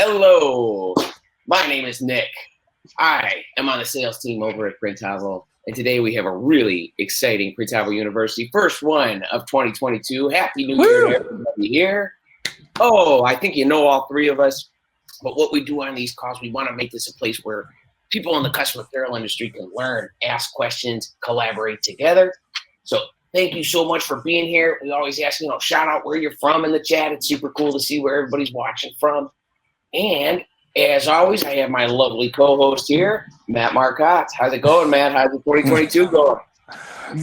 Hello, my name is Nick. I am on the sales team over at Printavo, and today we have a really exciting Printavo University first one of 2022. Happy New Year to everybody here. Oh, I think you know all three of us, but what we do on these calls, we want to make this a place where people in the custom apparel industry can learn, ask questions, collaborate together. So thank you so much for being here. We always ask, shout out where you're from in the chat. It's super cool to see where everybody's watching from. And as always, I have my lovely co-host here, Matt Marcotte. How's it going, Matt? How's the 2022 going? I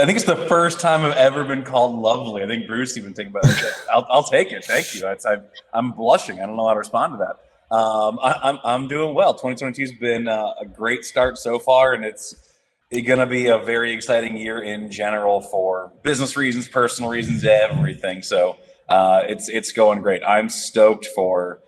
think it's the first time I've ever been called lovely. I think Bruce even think about it. I'll take it. Thank you. I'm blushing. I don't know how to respond to that. I'm doing well. 2022 has been a great start so far, and it's going to be a very exciting year in general for business reasons, personal reasons, everything. So it's going great. I'm stoked for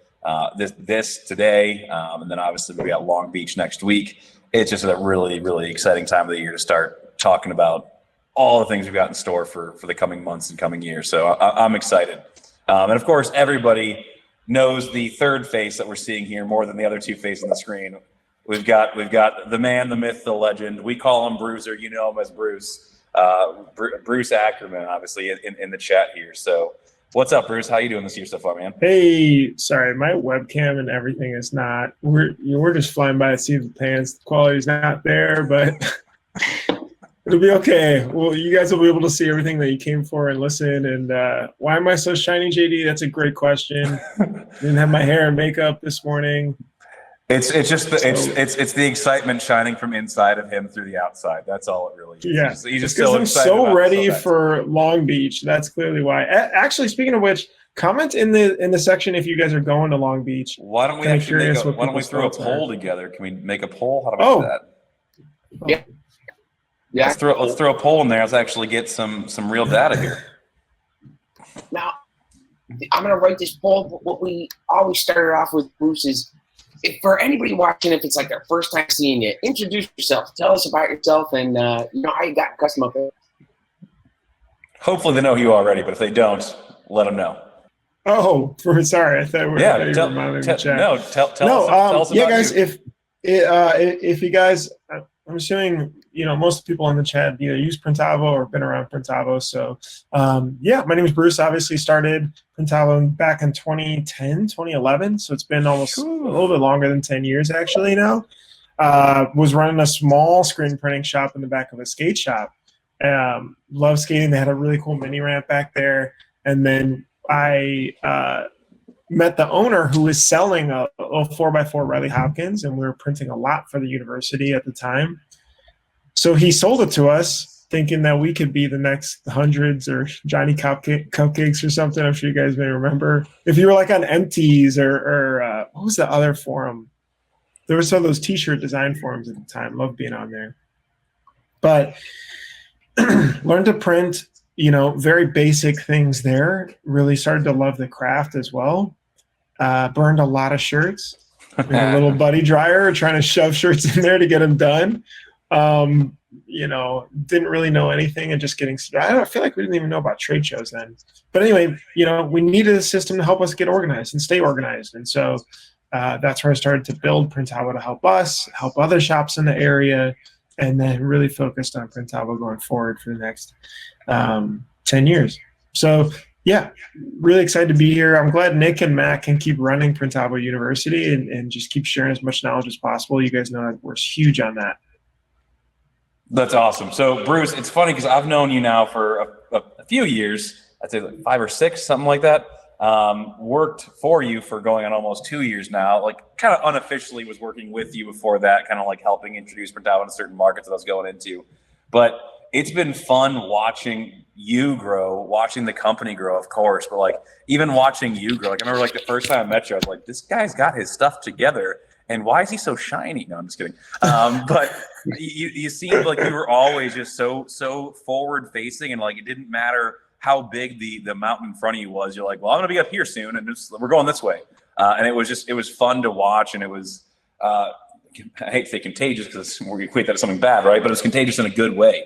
this today, and then obviously we got Long Beach next week. It's just a really, really exciting time of the year to start talking about all the things we've got in store for the coming months and coming years. So I'm excited. And of course, everybody knows the third face that we're seeing here more than the other two faces on the screen. We've got the man, the myth, the legend. We call him Bruiser. You know him as Bruce. Bruce Ackerman, obviously, in the chat here. So what's up, Bruce? How you doing this year so far, man? Hey, sorry, my webcam and everything is not. We're just flying by the seat of the pants. The quality's not there, but it'll be okay. Well, you guys will be able to see everything that you came for and listen. And why am I so shiny, JD? That's a great question. Didn't have my hair and makeup this morning. It's the excitement shining from inside of him through the outside. That's all it really is. Yeah, he's just so I'm excited. So ready for Long Beach. That's clearly why. Actually, speaking of which, comment in the section if you guys are going to Long Beach. Why don't we throw a poll together? Can we make a poll? How do we do that? Yeah. Let's throw a poll in there. Let's actually get some real data here. Now, I'm gonna write this poll. But what we always started off with, Bruce, is for anybody watching, if it's like their first time seeing you, introduce yourself. Tell us about yourself and how you got custom apparel. Hopefully they know you already, but if they don't, let them know. Oh, sorry. I thought we were tell us about guys. You. If you guys, I'm assuming most people in the chat either use Printavo or been around Printavo. So my name is Bruce. Obviously started Printavo back in 2010, 2011. So it's been almost a little bit longer than 10 years actually now. Was running a small screen printing shop in the back of a skate shop. Love skating. They had a really cool mini ramp back there. And then I met the owner who was selling a 4x4 Riley Hopkins, and we were printing a lot for the university at the time. So he sold it to us, thinking that we could be the next Hundreds or Johnny Cupcakes or something. I'm sure you guys may remember. If you were like on MTs or what was the other forum? There were some of those T-shirt design forums at the time. Loved being on there. But learned to print, very basic things there. Really started to love the craft as well. Burned a lot of shirts. A little buddy dryer, trying to shove shirts in there to get them done. Didn't really know anything and just getting started. I feel like we didn't even know about trade shows then. But anyway, we needed a system to help us get organized and stay organized. And so that's where I started to build Printavo to help us, help other shops in the area, and then really focused on Printavo going forward for the next 10 years. So yeah, really excited to be here. I'm glad Nick and Matt can keep running Printavo University and just keep sharing as much knowledge as possible. You guys know we're huge on that. That's awesome. So Bruce, it's funny because I've known you now for a few years. I'd say like 5 or 6, something like that. Worked for you for going on almost 2 years now. Like kind of unofficially was working with you before that, kind of like helping introduce Printavo into certain markets that I was going into. But it's been fun watching you grow, watching the company grow, of course, but like even watching you grow. Like I remember like the first time I met you, I was like, this guy's got his stuff together. And why is he so shiny? No, I'm just kidding. But you seemed like you were always just so forward facing, and like it didn't matter how big the mountain in front of you was. You're like, well, I'm gonna be up here soon, and we're going this way. And it was fun to watch, and it was I hate to say contagious because we equate that to something bad, right? But it was contagious in a good way.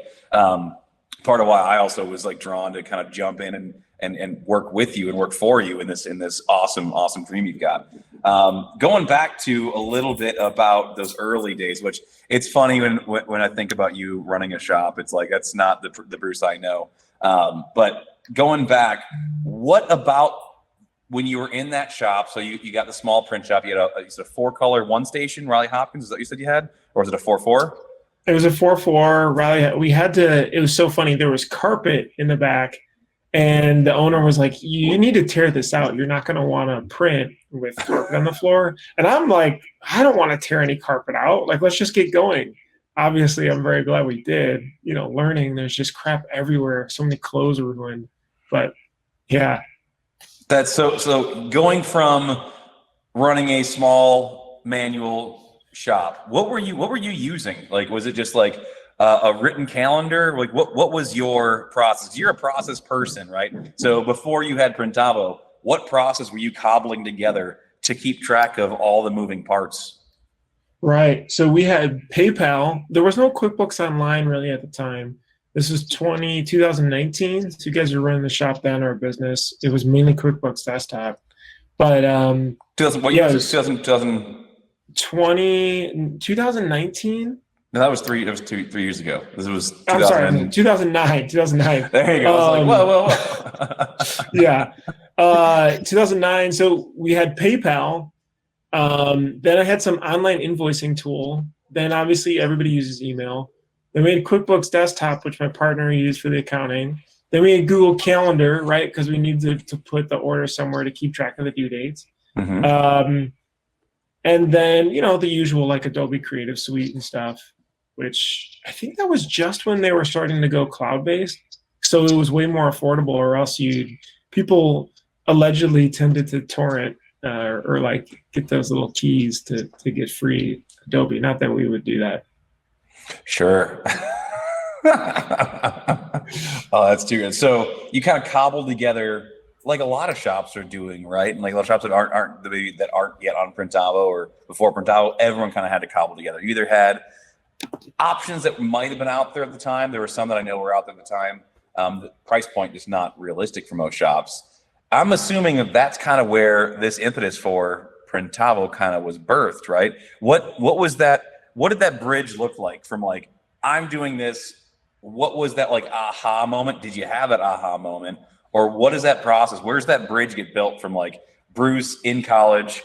part of why I also was like drawn to kind of jump in and work with you and work for you in this awesome dream you've got. Going back to a little bit about those early days, which it's funny when I think about you running a shop, it's like that's not the Bruce I know. But going back, what about when you were in that shop? So you got the small print shop. You had a 4-color one station, Riley Hopkins. Is that what you said you had, or was it a 4-4? It was a 4-4 Riley. We had to. It was so funny. There was carpet in the back, and the owner was like, "You need to tear this out. You're not going to want to print with carpet on the floor." And I'm like, "I don't want to tear any carpet out. Like, let's just get going." Obviously, I'm very glad we did. You know, learning there's just crap everywhere. So many clothes were ruined. But yeah, that's so. Going from running a small manual shop, what were you using? Like, was it just like a written calendar? Like, what was your process? You're a process person, right? So before you had Printavo, what process were you cobbling together to keep track of all the moving parts? Right. So we had PayPal. There was no QuickBooks Online really at the time. This was 2019. So you guys are running the shop then, or business. It was mainly QuickBooks Desktop. But 2000, yeah, year was it? 2019. No, that was 3 years ago. This was 2000. I'm sorry, 2009. There you go. I was like, whoa. Yeah. 2009. So we had PayPal. Then I had some online invoicing tool. Then obviously everybody uses email. Then we had QuickBooks Desktop, which my partner used for the accounting. Then we had Google Calendar, right? Because we needed to put the order somewhere to keep track of the due dates. Mm-hmm. And then, the usual like Adobe Creative Suite and stuff, which I think that was just when they were starting to go cloud-based. So it was way more affordable, or else people allegedly tended to torrent or like get those little keys to get free Adobe. Not that we would do that. Sure. Oh, that's too good. So you kind of cobbled together like a lot of shops are doing, right? And like a lot of shops that aren't yet on Printavo or before Printavo, everyone kind of had to cobble together. You either had options that might have been out there at the time. There were some that I know were out there at the time. The price point is not realistic for most shops. I'm assuming that's kind of where this impetus for Printavo kind of was birthed, right? What was that? What did that bridge look like from like, I'm doing this? What was that like aha moment? Did you have that aha moment? Or what is that process? Where's that bridge get built from like Bruce in college,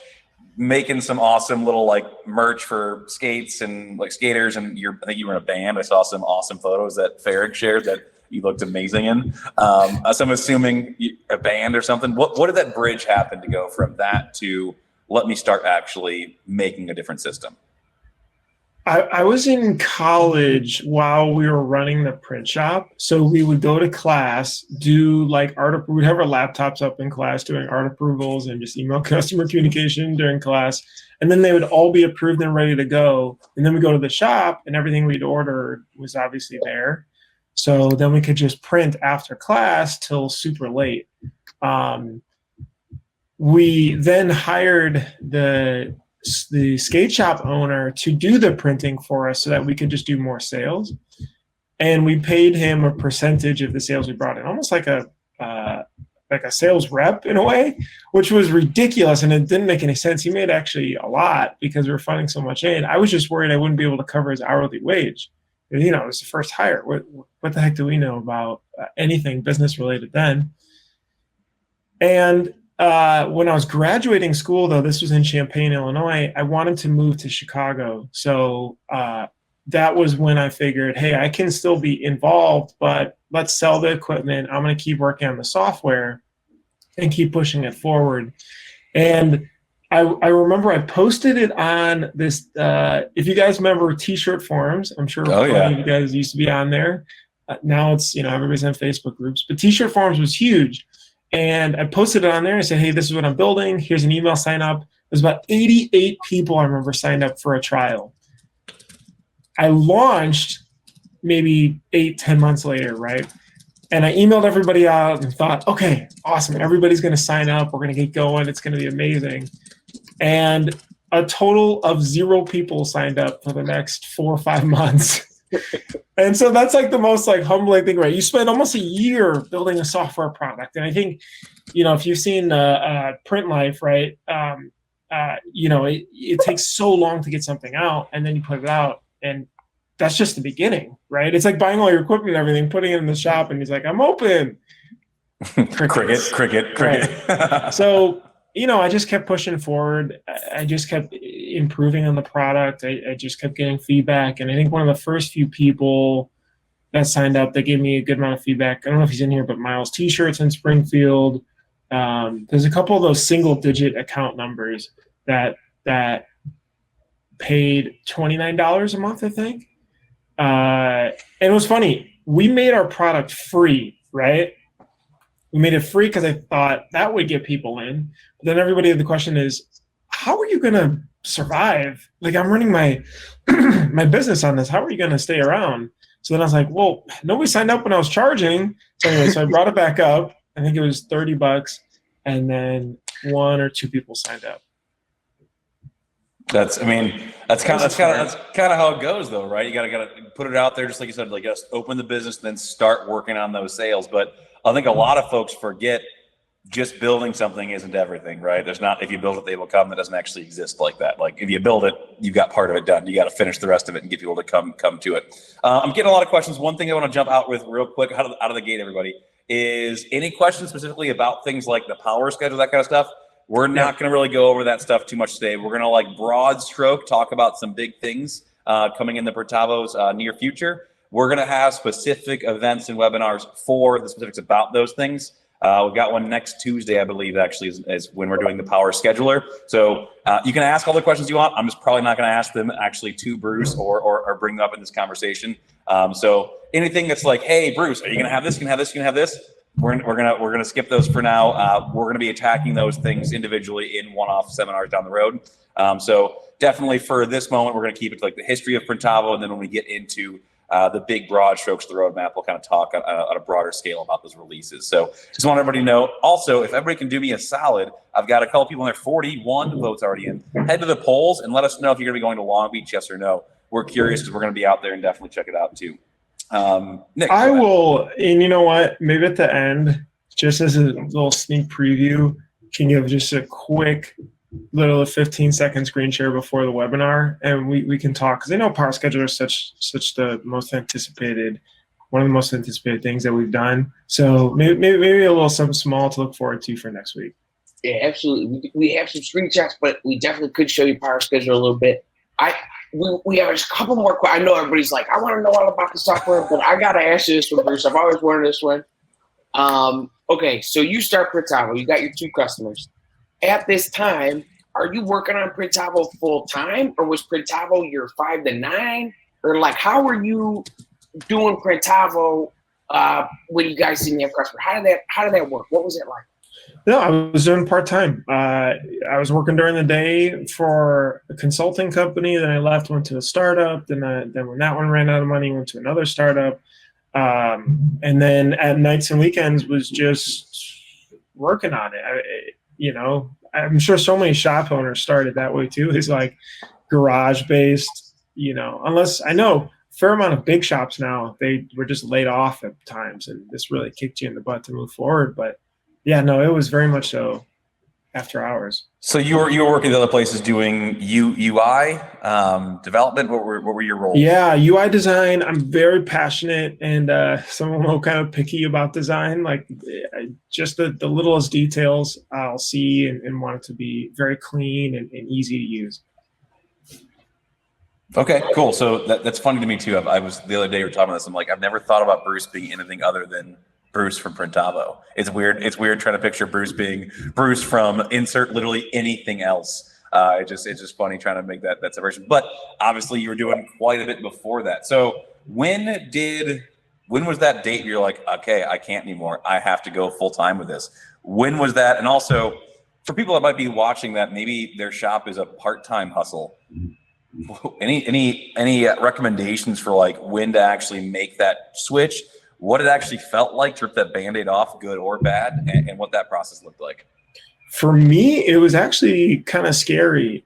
making some awesome little like merch for skates and like skaters, and I think you were in a band. I saw some awesome photos that Farrick shared that you looked amazing in. So I'm assuming a band or something. What did that bridge happen to go from that to let me start actually making a different system? I was in college while we were running the print shop. So we would go to class, do like we'd have our laptops up in class doing art approvals and just email customer communication during class. And then they would all be approved and ready to go. And then we go to the shop and everything we'd ordered was obviously there. So then we could just print after class till super late. We then hired the skate shop owner to do the printing for us so that we could just do more sales. And we paid him a percentage of the sales we brought in, almost like a sales rep in a way, which was ridiculous. And it didn't make any sense. He made actually a lot because we were funding so much in. I was just worried I wouldn't be able to cover his hourly wage. And, it was the first hire. What the heck do we know about anything business related then? And when I was graduating school, though, this was in Champaign, Illinois, I wanted to move to Chicago. So that was when I figured, hey, I can still be involved, but let's sell the equipment. I'm going to keep working on the software and keep pushing it forward. And I remember I posted it on this, if you guys remember T-shirt forums, I'm sure many of you guys used to be on there. Now it's, everybody's on Facebook groups, but T-shirt forums was huge. And I posted it on there and said, hey, this is what I'm building. Here's an email sign up. There's about 88 people I remember signed up for a trial. I launched maybe 8-10 months later, right? And I emailed everybody out and thought, okay, awesome. Everybody's going to sign up. We're going to get going. It's going to be amazing. And a total of 0 people signed up for the next 4 or 5 months. And so that's like the most like humbling thing, right? You spend almost a year building a software product. And I think, if you've seen Printlife, right? It takes so long to get something out, and then you put it out, and that's just the beginning, right? It's like buying all your equipment and everything, putting it in the shop, and he's like, I'm open. Cricket. Right. So, I just kept pushing forward. I just kept improving on the product. I just kept getting feedback. And I think one of the first few people that signed up, that gave me a good amount of feedback. I don't know if he's in here, but Miles T-shirts in Springfield. There's a couple of those single-digit account numbers that paid $29 a month, I think. And it was funny. We made our product free, right? We made it free because I thought that would get people in. But then everybody, the question is, how are you going to survive? Like, I'm running my my business on this. How are you going to stay around? So then I was like, well, nobody signed up when I was charging. So anyway, so I brought it back up. I think it was $30, and then 1 or 2 people signed up. That's kind of how it goes, though, right? You gotta put it out there, just like you said, like just open the business, then start working on those sales. But I think a lot of folks forget just building something isn't everything, right? There's not, if you build it, they will come. That doesn't actually exist like that. Like if you build it, you've got part of it done. You got to finish the rest of it and get people to come to it. I'm getting a lot of questions. One thing I want to jump out with real quick out of the gate, everybody, is any questions specifically about things like the power schedule, that kind of stuff. We're not going to really go over that stuff too much today. We're going to like broad stroke talk about some big things coming in the Printavo's near future. We're going to have specific events and webinars for the specifics about those things. We've got one next Tuesday, I believe, actually, is when we're doing the power scheduler. So you can ask all the questions you want. I'm just probably not going to ask them actually to Bruce or bring them up in this conversation. So anything that's like, hey, Bruce, are you going to have this? You can have this. You can have this. We're gonna skip those for now. We're gonna be attacking those things individually in one-off seminars down the road. So definitely for this moment, we're gonna keep it to like the history of Printavo, and then when we get into the big broad strokes of the roadmap, we'll kind of talk on a broader scale about those releases. So just want everybody to know. Also, if everybody can do me a solid, I've got a couple people in there, 41 votes already in. Head to the polls and let us know if you're gonna be going to Long Beach, yes or no. We're curious because we're gonna be out there and definitely check it out too. Nick, I will, and you know what? Maybe at the end, just as a little sneak preview, can give just a quick little 15-second screen share before the webinar, and we can talk, because I know Power Scheduler is such the most anticipated, one of the most anticipated things that we've done. So maybe a little something small to look forward to for next week. Yeah, absolutely. We have some screenshots, but we definitely could show you Power Scheduler a little bit. We have a couple more. I know everybody's like, I want to know all about the software, but I got to ask you this one, Bruce. I've always wanted this one. Okay, so you start Printavo. You got your 2 customers. At this time, are you working on Printavo full time, or was Printavo your 5 to 9? Or like, how were you doing Printavo when you guys didn't have customers? How did that work? What was it like? No, I was doing part-time. I was working during the day for a consulting company. Then I left, went to a startup. Then when that one ran out of money, went to another startup. And then at nights and weekends was just working on it. I'm sure so many shop owners started that way too. It's like garage-based, unless I know a fair amount of big shops now, they were just laid off at times, and this really kicked you in the butt to move forward. But yeah, no, it was very much so after hours. So you were working at other places doing UI development. What were your roles? Yeah, UI design. I'm very passionate, and someone will kind of picky about design. Like just the littlest details I'll see and want it to be very clean and easy to use. Okay, cool. So that's funny to me too. I was the other day we were talking about this. I'm like, I've never thought about Bruce being anything other than Bruce from Printavo. It's weird. It's weird trying to picture Bruce being Bruce from insert literally anything else. It's just funny trying to make that separation. But obviously, you were doing quite a bit before that. So when was that date you're like, okay, I can't anymore. I have to go full time with this. When was that? And also, for people that might be watching that, maybe their shop is a part-time hustle. Any recommendations for like when to actually make that switch? What it actually felt like to rip that Band-Aid off, good or bad, and what that process looked like? For me, it was actually kind of scary.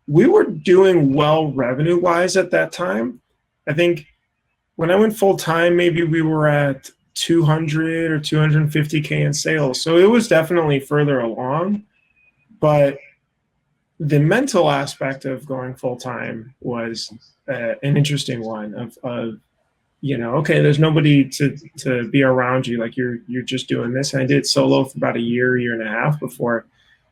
We were doing well revenue-wise at that time, I think when I went full time, maybe we were at 200 or 250K in sales. So it was definitely further along, but the mental aspect of going full time was an interesting one of okay, there's nobody to be around you. Like you're just doing this. And I did solo for about a year and a half before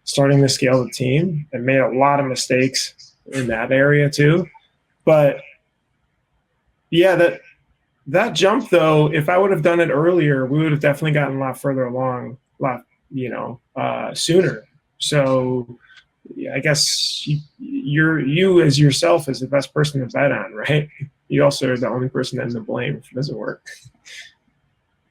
starting to scale the team. I made a lot of mistakes in that area too. But yeah, that jump though, if I would have done it earlier, we would have definitely gotten a lot further along, sooner. So yeah, I guess you as yourself is the best person to bet on, right? You also are the only person that's to blame if it doesn't work.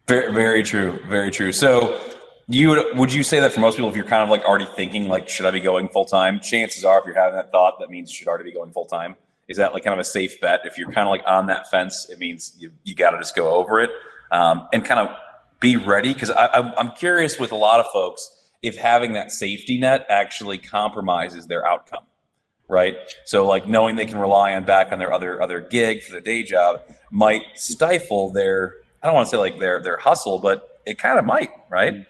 Very, very true. Very true. So would you say that for most people, if you're kind of like already thinking like, should I be going full time? Chances are, if you're having that thought, that means you should already be going full time. Is that like kind of a safe bet? If you're kind of like on that fence, it means you got to just go over it and kind of be ready. Because I'm curious with a lot of folks if having that safety net actually compromises their outcome, right? So like knowing they can rely on back on their other gig for the day job might stifle their, I don't want to say like their hustle, but it kind of might, right?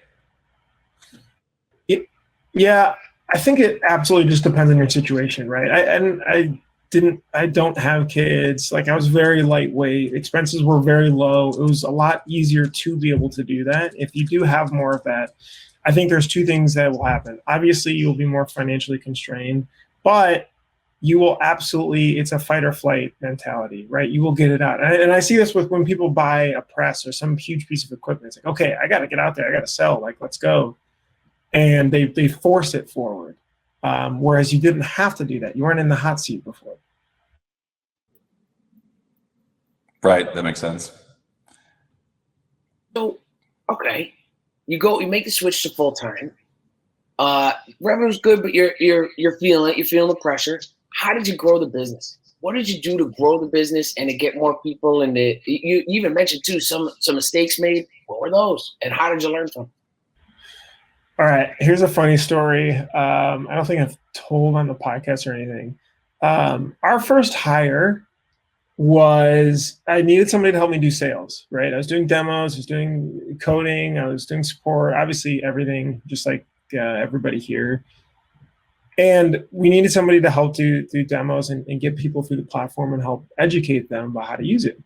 Yeah, I think it absolutely just depends on your situation, right? I don't have kids. Like I was very lightweight. Expenses were very low. It was a lot easier to be able to do that. If you do have more of that, I think there's two things that will happen. Obviously, you'll be more financially constrained, but you will absolutely, it's a fight or flight mentality, right? You will get it out. And I see this with when people buy a press or some huge piece of equipment. It's like, okay, I got to get out there. I got to sell. Like, let's go. And they force it forward. Whereas you didn't have to do that. You weren't in the hot seat before. Right. That makes sense. So, okay. You make the switch to full time. Revenue's good, but you're feeling it. You're feeling the pressure. How did you grow the business? What did you do to grow the business and to get more people? And you even mentioned too some mistakes made. What were those? And how did you learn from them? All right. Here's a funny story. I don't think I've told on the podcast or anything. Our first hire was I needed somebody to help me do sales, right? I was doing demos, I was doing coding, I was doing support, obviously everything, just like everybody here. And we needed somebody to help do demos and get people through the platform and help educate them about how to use it.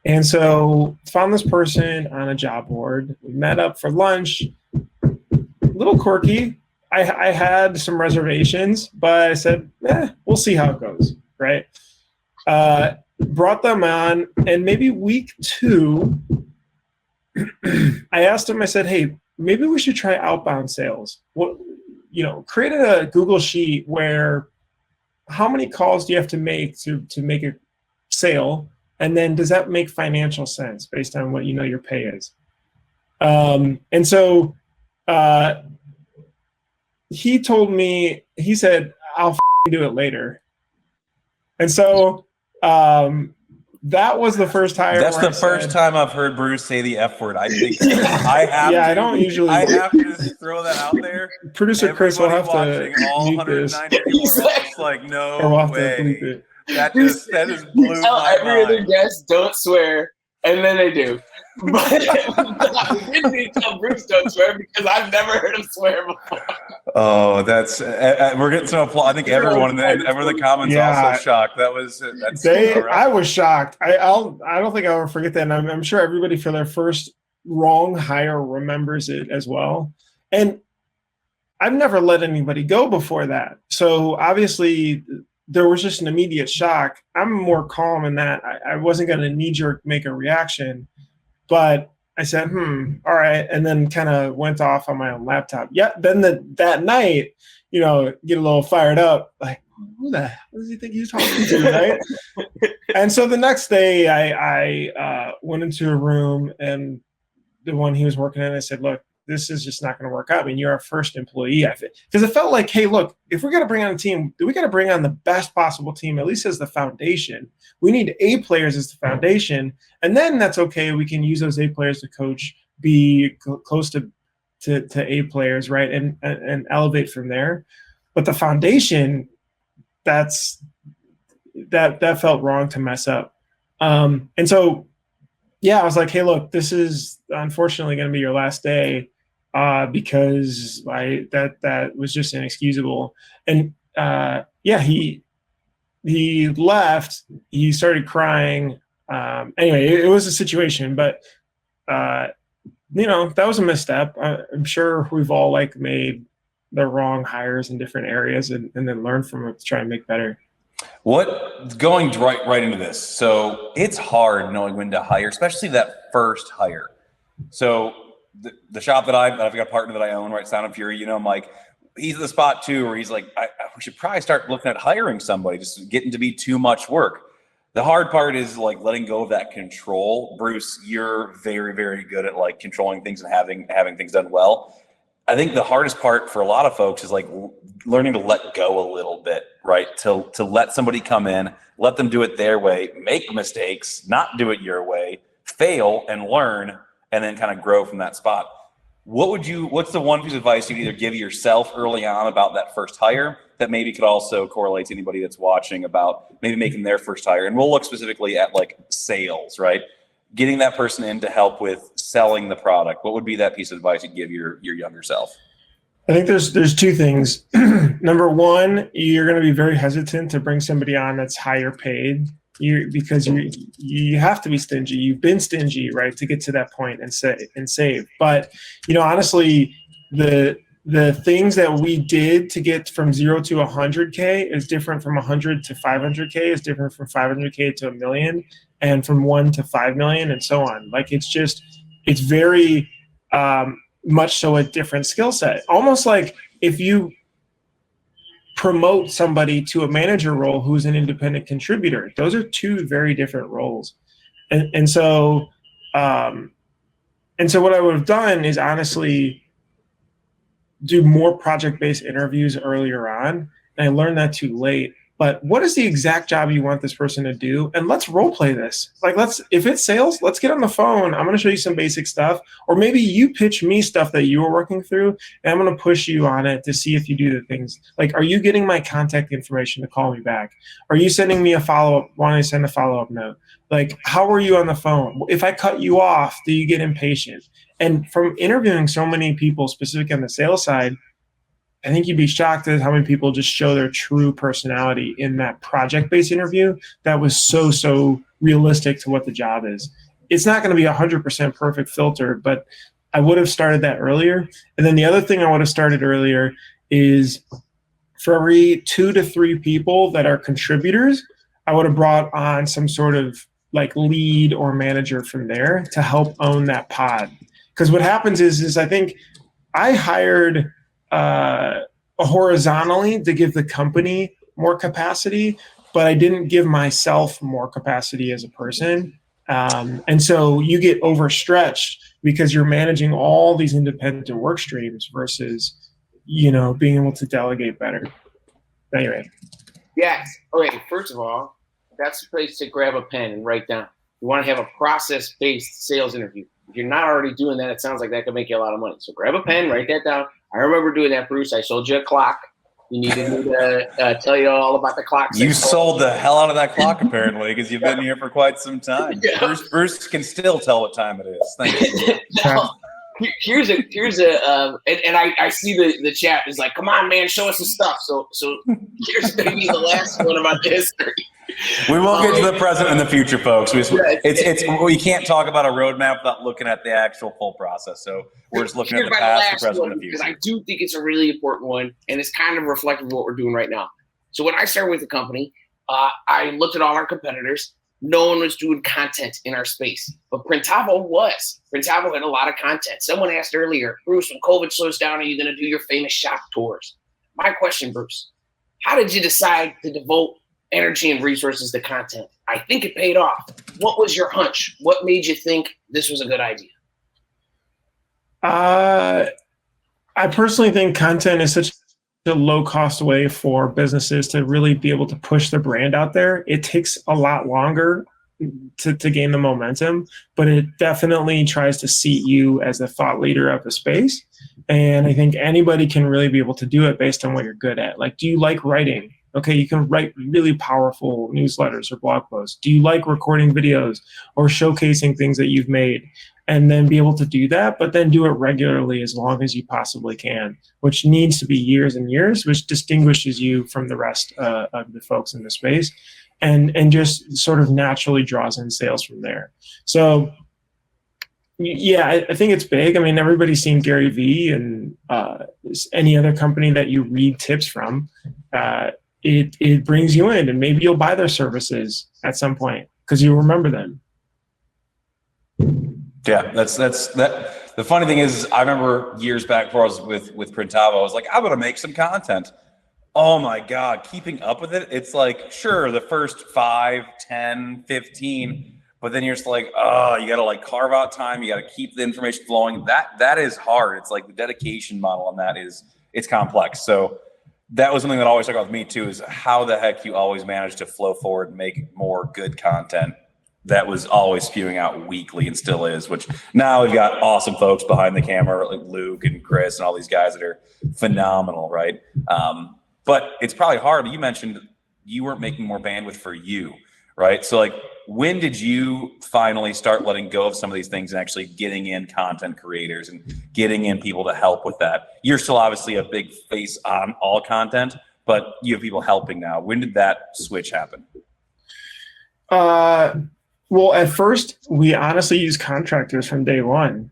And so found this person on a job board. We met up for lunch, a little quirky. I had some reservations, but I said, we'll see how it goes, right? Brought them on, and maybe week 2, I asked him, I said, hey, maybe we should try outbound sales. Created a Google sheet where how many calls do you have to make to make a sale? And then does that make financial sense based on what your pay is? And so he told me, he said, I'll do it later. And so that was the first hire. That's the first time I've heard Bruce say the F word. I think I have. Yeah, to, I don't usually. I have to just throw that out there. Producer Chris will have to all mute this. 190 people are just like, no or we'll have way. To bleep it. That just blew tell my every other mind. guest don't swear, and then they do. But I didn't need to tell Bruce don't swear because I've never heard him swear before. Oh, that's we're getting some applause. I think everyone in the comments also shocked. I was shocked. I don't think I'll ever forget that. And I'm sure everybody for their first wrong hire remembers it as well. And I've never let anybody go before that. So obviously there was just an immediate shock. I'm more calm in that I wasn't going to knee-jerk make a reaction, but I said, all right, and then kind of went off on my own laptop. Yeah, then that night, get a little fired up, like, who the hell does he think he's talking to, right? And so the next day, I went into a room, and the one he was working in, I said, look, this is just not going to work out. I mean, you're our first employee. Because it felt like, hey, look, if we're going to bring on a team, we got to bring on the best possible team, at least as the foundation. We need A players as the foundation. And then that's okay. We can use those A players to coach, be close to A players, right? And elevate from there. But the foundation, that felt wrong to mess up. And so, yeah, I was like, hey, look, this is unfortunately going to be your last day, because that was just inexcusable. And yeah, he left. He started crying. Anyway, it was a situation, but that was a misstep. I'm sure we've all like made the wrong hires in different areas, and then learn from it to try and make better. Going right into this. So it's hard knowing when to hire, especially that first hire. So the shop that I've got a partner that I own, right, Sound and Fury, I'm like, he's at the spot too, where he's like, we should probably start looking at hiring somebody, just getting to be too much work. The hard part is like letting go of that control. Bruce, you're very, very good at like controlling things and having things done well. I think the hardest part for a lot of folks is like learning to let go a little bit, right? To let somebody come in, let them do it their way, make mistakes, not do it your way, fail and learn, and then kind of grow from that spot. What's the one piece of advice you'd either give yourself early on about that first hire that maybe could also correlate to anybody that's watching about maybe making their first hire? And we'll look specifically at like sales, right? Getting that person in to help with selling the product. What would be that piece of advice you'd give your younger self? I think there's two things. Number one, you're going to be very hesitant to bring somebody on that's higher paid, because you have to be stingy. You've been stingy, right, to get to that point and save. But honestly, the things that we did to get from 0 to 100K is different from 100 to 500K, is different from 500K to $1 million, and from 1 to 5 million, and so on. Like it's very much so a different skill set. Almost like if you promote somebody to a manager role who's an independent contributor, those are two very different roles. And so what I would have done is honestly do more project-based interviews earlier on. And I learned that too late. But what is the exact job you want this person to do? And let's role play this. Like, if it's sales, let's get on the phone. I'm going to show you some basic stuff. Or maybe you pitch me stuff that you were working through, and I'm going to push you on it to see if you do the things. Like, are you getting my contact information to call me back? Are you sending me a follow-up, wanting to send a follow-up note? Like, how are you on the phone? If I cut you off, do you get impatient? And from interviewing so many people, specifically on the sales side, I think you'd be shocked at how many people just show their true personality in that project-based interview that was so realistic to what the job is. It's not going to be 100% perfect filter, but I would have started that earlier. And then the other thing I would have started earlier is for every 2 to 3 people that are contributors, I would have brought on some sort of like lead or manager from there to help own that pod. Because what happens is I think I hired horizontally to give the company more capacity, but I didn't give myself more capacity as a person. And so you get overstretched because you're managing all these independent work streams versus, being able to delegate better. Anyway. Yes. Okay. First of all, that's the place to grab a pen and write down. You want to have a process-based sales interview. If you're not already doing that, it sounds like that could make you a lot of money. So grab a pen, write that down. I remember doing that, Bruce. I sold you a clock. You needed me to tell you all about the clock. You sold the hell out of that clock, apparently, because you've been here for quite some time. Yeah. Bruce can still tell what time it is. Thank you. Now, here's a and I see the chat is like, come on, man, show us the stuff. So here's maybe the last one about the history. We will get to the present and the future, folks. We can't talk about a roadmap without looking at the actual full process. So we're just looking at the past, the present, and the future. Because I do think it's a really important one, and it's kind of reflective of what we're doing right now. So when I started with the company, I looked at all our competitors. No one was doing content in our space, but Printavo was. Printavo had a lot of content. Someone asked earlier, Bruce, when COVID slows down, are you going to do your famous shop tours? My question, Bruce, how did you decide to devote energy and resources to content? I think it paid off. What was your hunch? What made you think this was a good idea? I personally think content is such a low-cost way for businesses to really be able to push their brand out there. It takes a lot longer to gain the momentum, but it definitely tries to seat you as a thought leader of the space. And I think anybody can really be able to do it based on what you're good at. Like, do you like writing? Okay, you can write really powerful newsletters or blog posts. Do you like recording videos or showcasing things that you've made? And then be able to do that, but then do it regularly as long as you possibly can, which needs to be years and years, which distinguishes you from the rest of the folks in the space, and just sort of naturally draws in sales from there. So yeah, I think it's big. I mean, everybody's seen Gary Vee and any other company that you read tips from. It brings you in, and maybe you'll buy their services at some point because you remember them. Yeah, that's that. The funny thing is, I remember years back before I was with Printavo, I was like, I'm gonna make some content. Oh my God, keeping up with it, it's like, sure, the first 5, 10, 15, but then you're just like, oh, you gotta like carve out time, you gotta keep the information flowing. That is hard. It's like the dedication model on that it's complex. So that was something that always stuck out with me too, is how the heck you always manage to flow forward and make more good content that was always spewing out weekly and still is, which now we've got awesome folks behind the camera like Luke and Chris and all these guys that are phenomenal, right? But it's probably hard. You mentioned you weren't making more bandwidth for you, right? So like, when did you finally start letting go of some of these things and actually getting in content creators and getting in people to help with that? You're still obviously a big face on all content, but you have people helping now. When did that switch happen? Well, at first, we honestly used contractors from day one.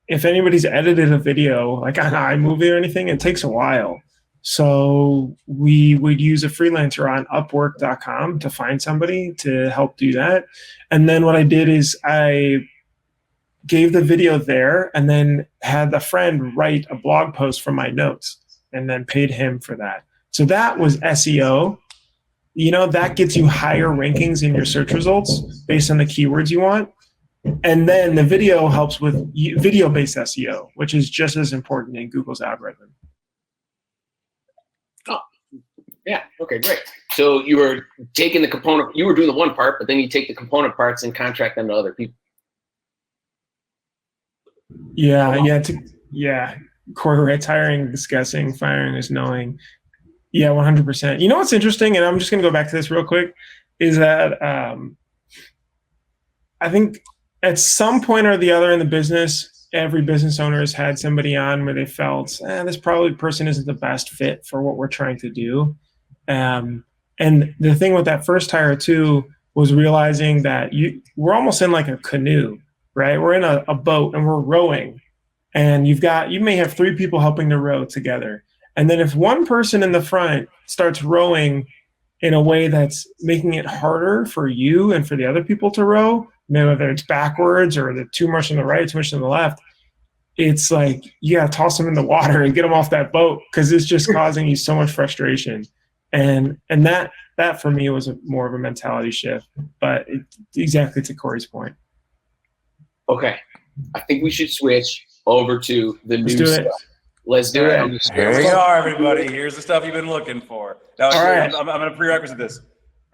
If anybody's edited a video, like on iMovie or anything, it takes a while. So we would use a freelancer on Upwork.com to find somebody to help do that. And then what I did is I gave the video there and then had the friend write a blog post from my notes and then paid him for that. So that was SEO. That gets you higher rankings in your search results based on the keywords you want. And then the video helps with video-based SEO, which is just as important in Google's algorithm. Oh, yeah. Okay, great. So you were taking you were doing the one part, but then you take the component parts and contract them to other people. Yeah. Corey writes, hiring is guessing, firing is knowing. Yeah, 100%. You know what's interesting, and I'm just going to go back to this real quick, is that I think at some point or the other in the business, every business owner has had somebody on where they felt, this probably person isn't the best fit for what we're trying to do. And the thing with that first hire too was realizing that we're almost in like a canoe, right? We're in a boat and we're rowing, and you may have 3 people helping to row together. And then if one person in the front starts rowing in a way that's making it harder for you and for the other people to row, whether it's backwards or the too much on the right, too much on the left, it's like you gotta toss them in the water and get them off that boat because it's just causing you so much frustration. And that for me was more of a mentality shift, but exactly to Corey's point. Okay, I think we should switch over to the new stuff. Let's do it. Here we are, everybody. Here's the stuff you've been looking for. Now, all right. I'm going to prerequisite this.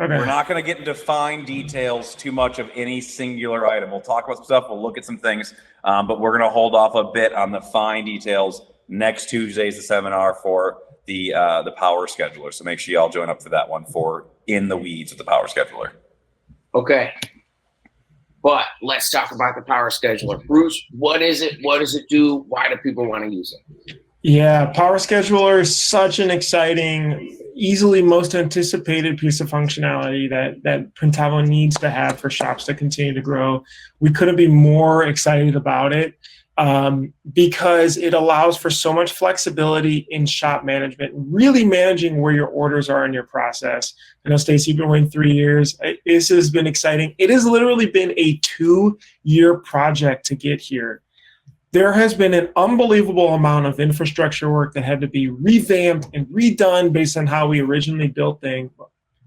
Okay. We're not going to get into fine details too much of any singular item. We'll talk about some stuff. We'll look at some things, but we're going to hold off a bit on the fine details. Next Tuesday is the seminar for the Power Scheduler. So make sure y'all join up for that one for In the Weeds with the Power Scheduler. Okay. But let's talk about the Power Scheduler. Bruce, what is it? What does it do? Why do people want to use it? Yeah, Power Scheduler is such an exciting, easily most anticipated piece of functionality that Printavo needs to have for shops to continue to grow. We couldn't be more excited about it because it allows for so much flexibility in shop management, really managing where your orders are in your process. I know, Stacey, you've been waiting 3 years. This has been exciting. It has literally been a 2-year project to get here. There has been an unbelievable amount of infrastructure work that had to be revamped and redone based on how we originally built things,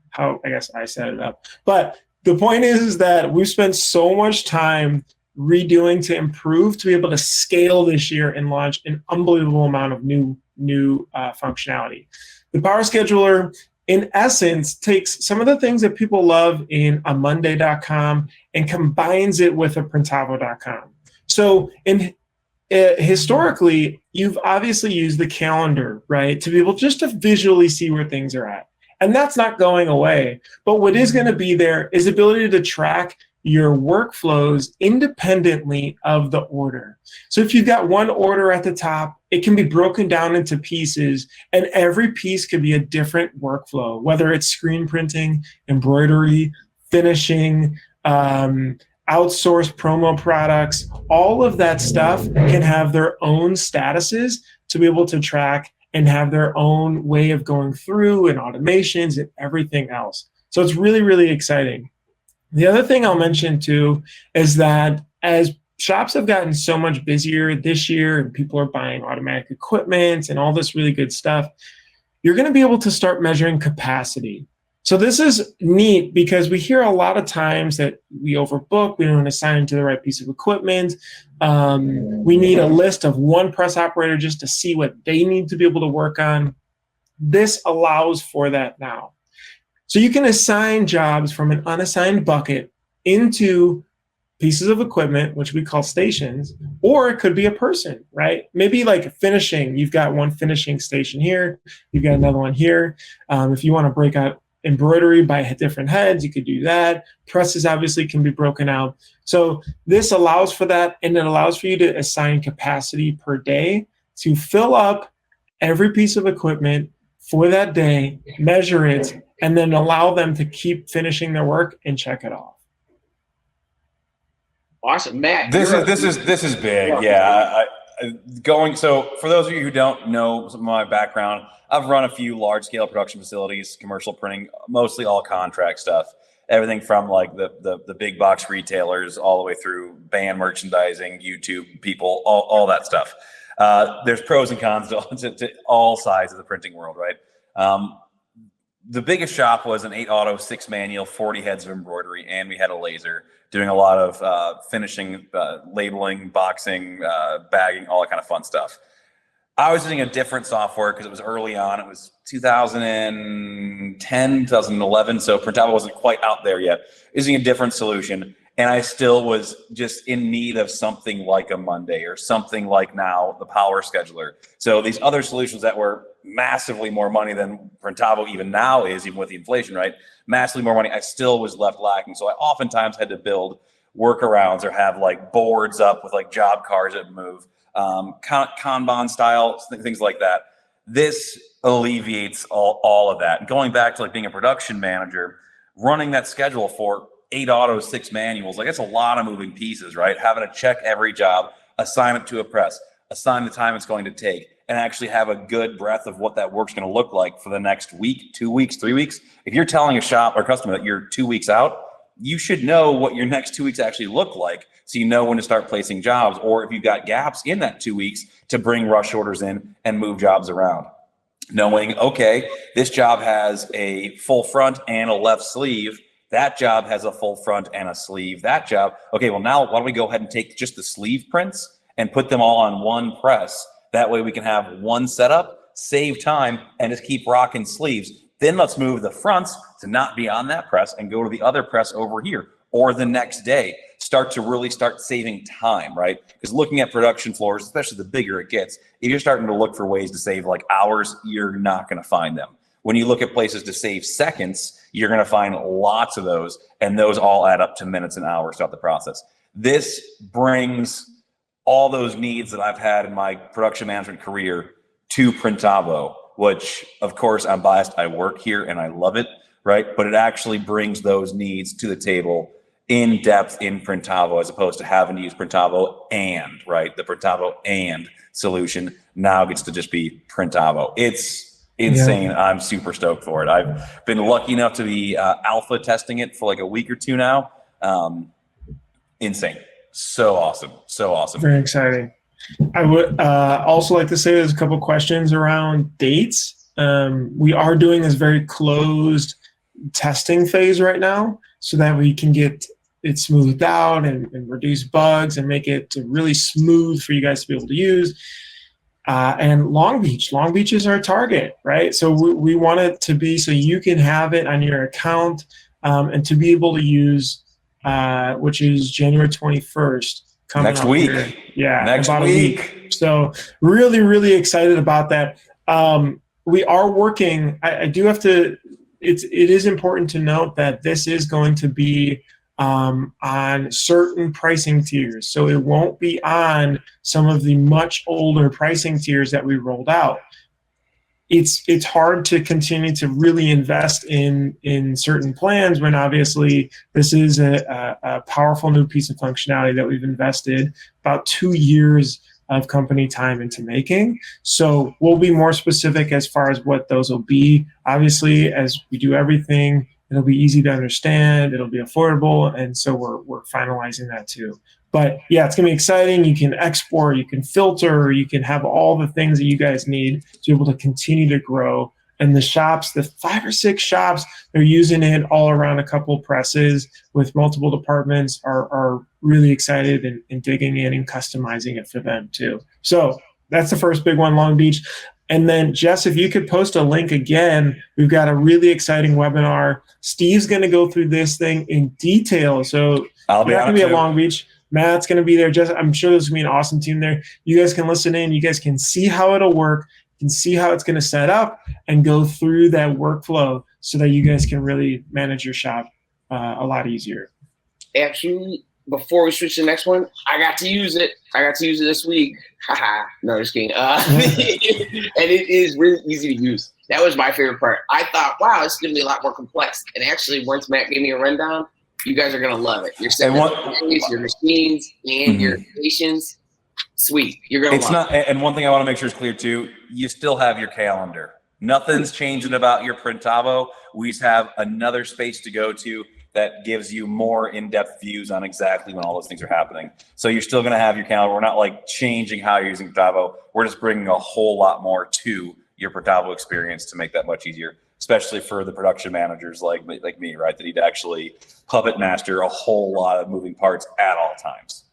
how I guess I set it up. But the point is that we've spent so much time redoing to improve to be able to scale this year and launch an unbelievable amount of new functionality. The Power Scheduler, in essence, takes some of the things that people love in a Monday.com and combines it with a Printavo.com. So historically, you've obviously used the calendar, right, to be able just to visually see where things are at. And that's not going away. But what is going to be there is the ability to track your workflows independently of the order. So if you've got one order at the top, it can be broken down into pieces, and every piece could be a different workflow, whether it's screen printing, embroidery, finishing, outsourced promo products. All of that stuff can have their own statuses to be able to track and have their own way of going through and automations and everything else. So it's really, really exciting. The other thing I'll mention too is that as shops have gotten so much busier this year and people are buying automatic equipment and all this really good stuff, you're going to be able to start measuring capacity. So this is neat because we hear a lot of times that we overbook, we don't assign to the right piece of equipment. We need a list of one press operator just to see what they need to be able to work on. This allows for that now. So you can assign jobs from an unassigned bucket into pieces of equipment, which we call stations, or it could be a person, right? Maybe like finishing, you've got one finishing station here, you've got another one here. If you want to break out embroidery by different heads, you could do that. Presses obviously can be broken out. So this allows for that, and it allows for you to assign capacity per day to fill up every piece of equipment for that day, measure it, and then allow them to keep finishing their work and check it off. Awesome, Matt. This is big. Yeah. So for those of you who don't know some of my background, I've run a few large scale production facilities, commercial printing, mostly all contract stuff. Everything from like the big box retailers all the way through band merchandising, YouTube people, all that stuff. There's pros and cons to all sides of the printing world, right? The biggest shop was an 8 auto, 6 manual, 40 heads of embroidery, and we had a laser doing a lot of finishing, labeling, boxing, bagging, all that kind of fun stuff. I was using a different software because it was early on. It was 2010, 2011, so Printavo wasn't quite out there yet. Using a different solution, and I still was just in need of something like a Monday or something like now the Power Scheduler. So these other solutions that were massively more money than Printavo even now is, even with the inflation, right? Massively more money, I still was left lacking. So I oftentimes had to build workarounds or have like boards up with like job cards that move, Kanban style, things like that. This alleviates all of that. And going back to like being a production manager, running that schedule for 8 autos, 6 manuals, like it's a lot of moving pieces, right? Having to check every job, assign it to a press, assign the time it's going to take, and actually have a good breadth of what that work's going to look like for the next week, 2 weeks, 3 weeks. If you're telling a shop or customer that you're 2 weeks out, you should know what your next 2 weeks actually look like, so you know when to start placing jobs, or if you've got gaps in that 2 weeks, to bring rush orders in and move jobs around. Knowing, okay, this job has a full front and a left sleeve. That job has a full front and a sleeve. That job, okay, well now why don't we go ahead and take just the sleeve prints and put them all on one press. That way we can have one setup, save time, and just keep rocking sleeves. Then let's move the fronts to not be on that press and go to the other press over here, or the next day. Start saving time, right? Because looking at production floors, especially the bigger it gets, if you're starting to look for ways to save like hours, you're not going to find them. When you look at places to save seconds, you're going to find lots of those, and those all add up to minutes and hours throughout the process. This brings all those needs that I've had in my production management career to Printavo, which of course I'm biased. I work here and I love it, right? But it actually brings those needs to the table in depth in Printavo, as opposed to having to use Printavo and, right? The Printavo and solution now gets to just be Printavo. It's insane. Yeah. I'm super stoked for it. I've been lucky enough to be alpha testing it for like a week or two now. Insane. So awesome. So awesome. Very exciting. I would also like to say there's a couple questions around dates. We are doing this very closed testing phase right now so that we can get it smoothed out and reduce bugs and make it really smooth for you guys to be able to use. And Long Beach is our target, right? So we want it to be so you can have it on your account and to be able to use, which is January 21st. Next week. Here. Yeah, next about week. A week. So really, really excited about that. We are working. I do have to it is important to note that this is going to be on certain pricing tiers. So it won't be on some of the much older pricing tiers that we rolled out. It's hard to continue to really invest in certain plans when obviously this is a powerful new piece of functionality that we've invested about 2 years of company time into making. So we'll be more specific as far as what those will be. Obviously, as we do everything, it'll be easy to understand, it'll be affordable, and so we're finalizing that too. But yeah, it's gonna be exciting. You can export, you can filter, you can have all the things that you guys need to be able to continue to grow. And the shops, the 5 or 6 shops, they're using it all around a couple presses with multiple departments are really excited and digging in and customizing it for them too. So that's the first big one, Long Beach. And then Jess, if you could post a link again, we've got a really exciting webinar. Steve's gonna go through this thing in detail. So I'll be not gonna be at too. Long Beach. Matt's going to be there. I'm sure there's going to be an awesome team there. You guys can listen in. You guys can see how it'll work. You can see how it's going to set up and go through that workflow so that you guys can really manage your shop a lot easier. Absolutely. Before we switch to the next one, I got to use it. I got to use it this week. Haha. No, just kidding. And it is really easy to use. That was my favorite part. I thought, wow, this is going to be a lot more complex. And actually, once Matt gave me a rundown, you guys are going to love it. You're setting up your machines and your stations. Sweet. You're going to love it. And one thing I want to make sure is clear too, you still have your calendar. Nothing's changing about your Printavo. We just have another space to go to that gives you more in-depth views on exactly when all those things are happening. So you're still going to have your calendar. We're not like changing how you're using Printavo. We're just bringing a whole lot more to your Printavo experience to make that much easier, especially for the production managers like me, right? That need to actually puppet master a whole lot of moving parts at all times.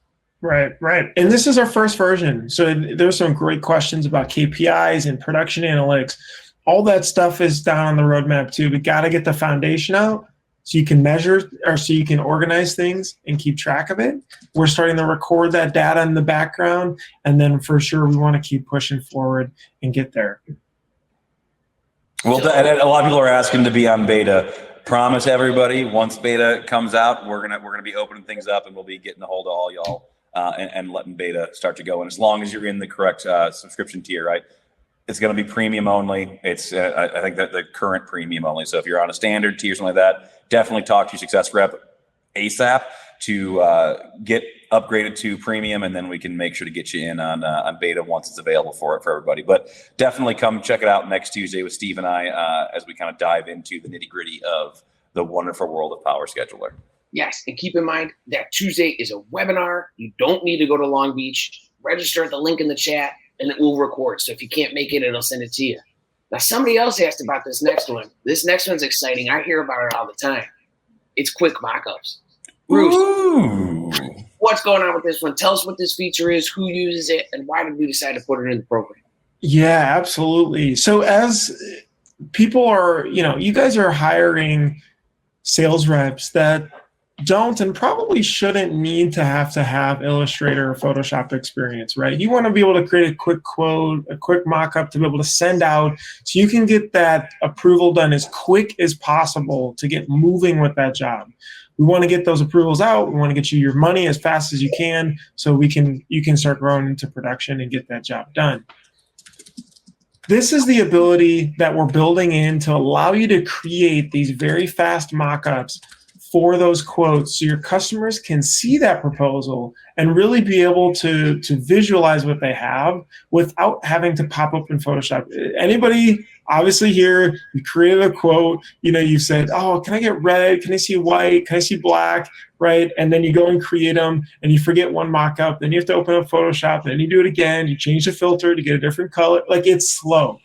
Right. And this is our first version. So there's some great questions about KPIs and production analytics. All that stuff is down on the roadmap too. We got to get the foundation out so you can measure or so you can organize things and keep track of it. We're starting to record that data in the background. And then for sure, we want to keep pushing forward and get there. Well, and a lot of people are asking to be on beta. Promise everybody, once beta comes out, we're gonna be opening things up, and we'll be getting a hold of all y'all and letting beta start to go. And as long as you're in the correct subscription tier, right? It's going to be premium only. It's I think that the current premium only. So if you're on a standard tier, something like that, definitely talk to your success rep ASAP to get upgraded to premium, and then we can make sure to get you in on beta once it's available for everybody. But definitely come check it out next Tuesday with Steve and I as we kind of dive into the nitty gritty of the wonderful world of Power Scheduler. Yes, and keep in mind that Tuesday is a webinar. You don't need to go to Long Beach. Register at the link in the chat, and it will record. So if you can't make it, it'll send it to you. Now, somebody else asked about this next one. This next one's exciting. I hear about it all the time. It's quick mockups. Bruce, what's going on with this one? Tell us what this feature is, who uses it, and why did we decide to put it in the program? Yeah, absolutely. So as people are, you guys are hiring sales reps that don't and probably shouldn't need to have Illustrator or Photoshop experience, right? You want to be able to create a quick quote, a quick mock-up to be able to send out so you can get that approval done as quick as possible to get moving with that job. We want to get those approvals out. We want to get you your money as fast as you can so you can start growing into production and get that job done. This is the ability that we're building in to allow you to create these very fast mock-ups for those quotes so your customers can see that proposal and really be able to visualize what they have without having to pop up in Photoshop. Anybody obviously here, you created a quote, you said, oh, can I get red? Can I see white? Can I see black? Right? And then you go and create them and you forget one mock-up. Then you have to open up Photoshop. Then you do it again. You change the filter to get a different color. Like, it's slow.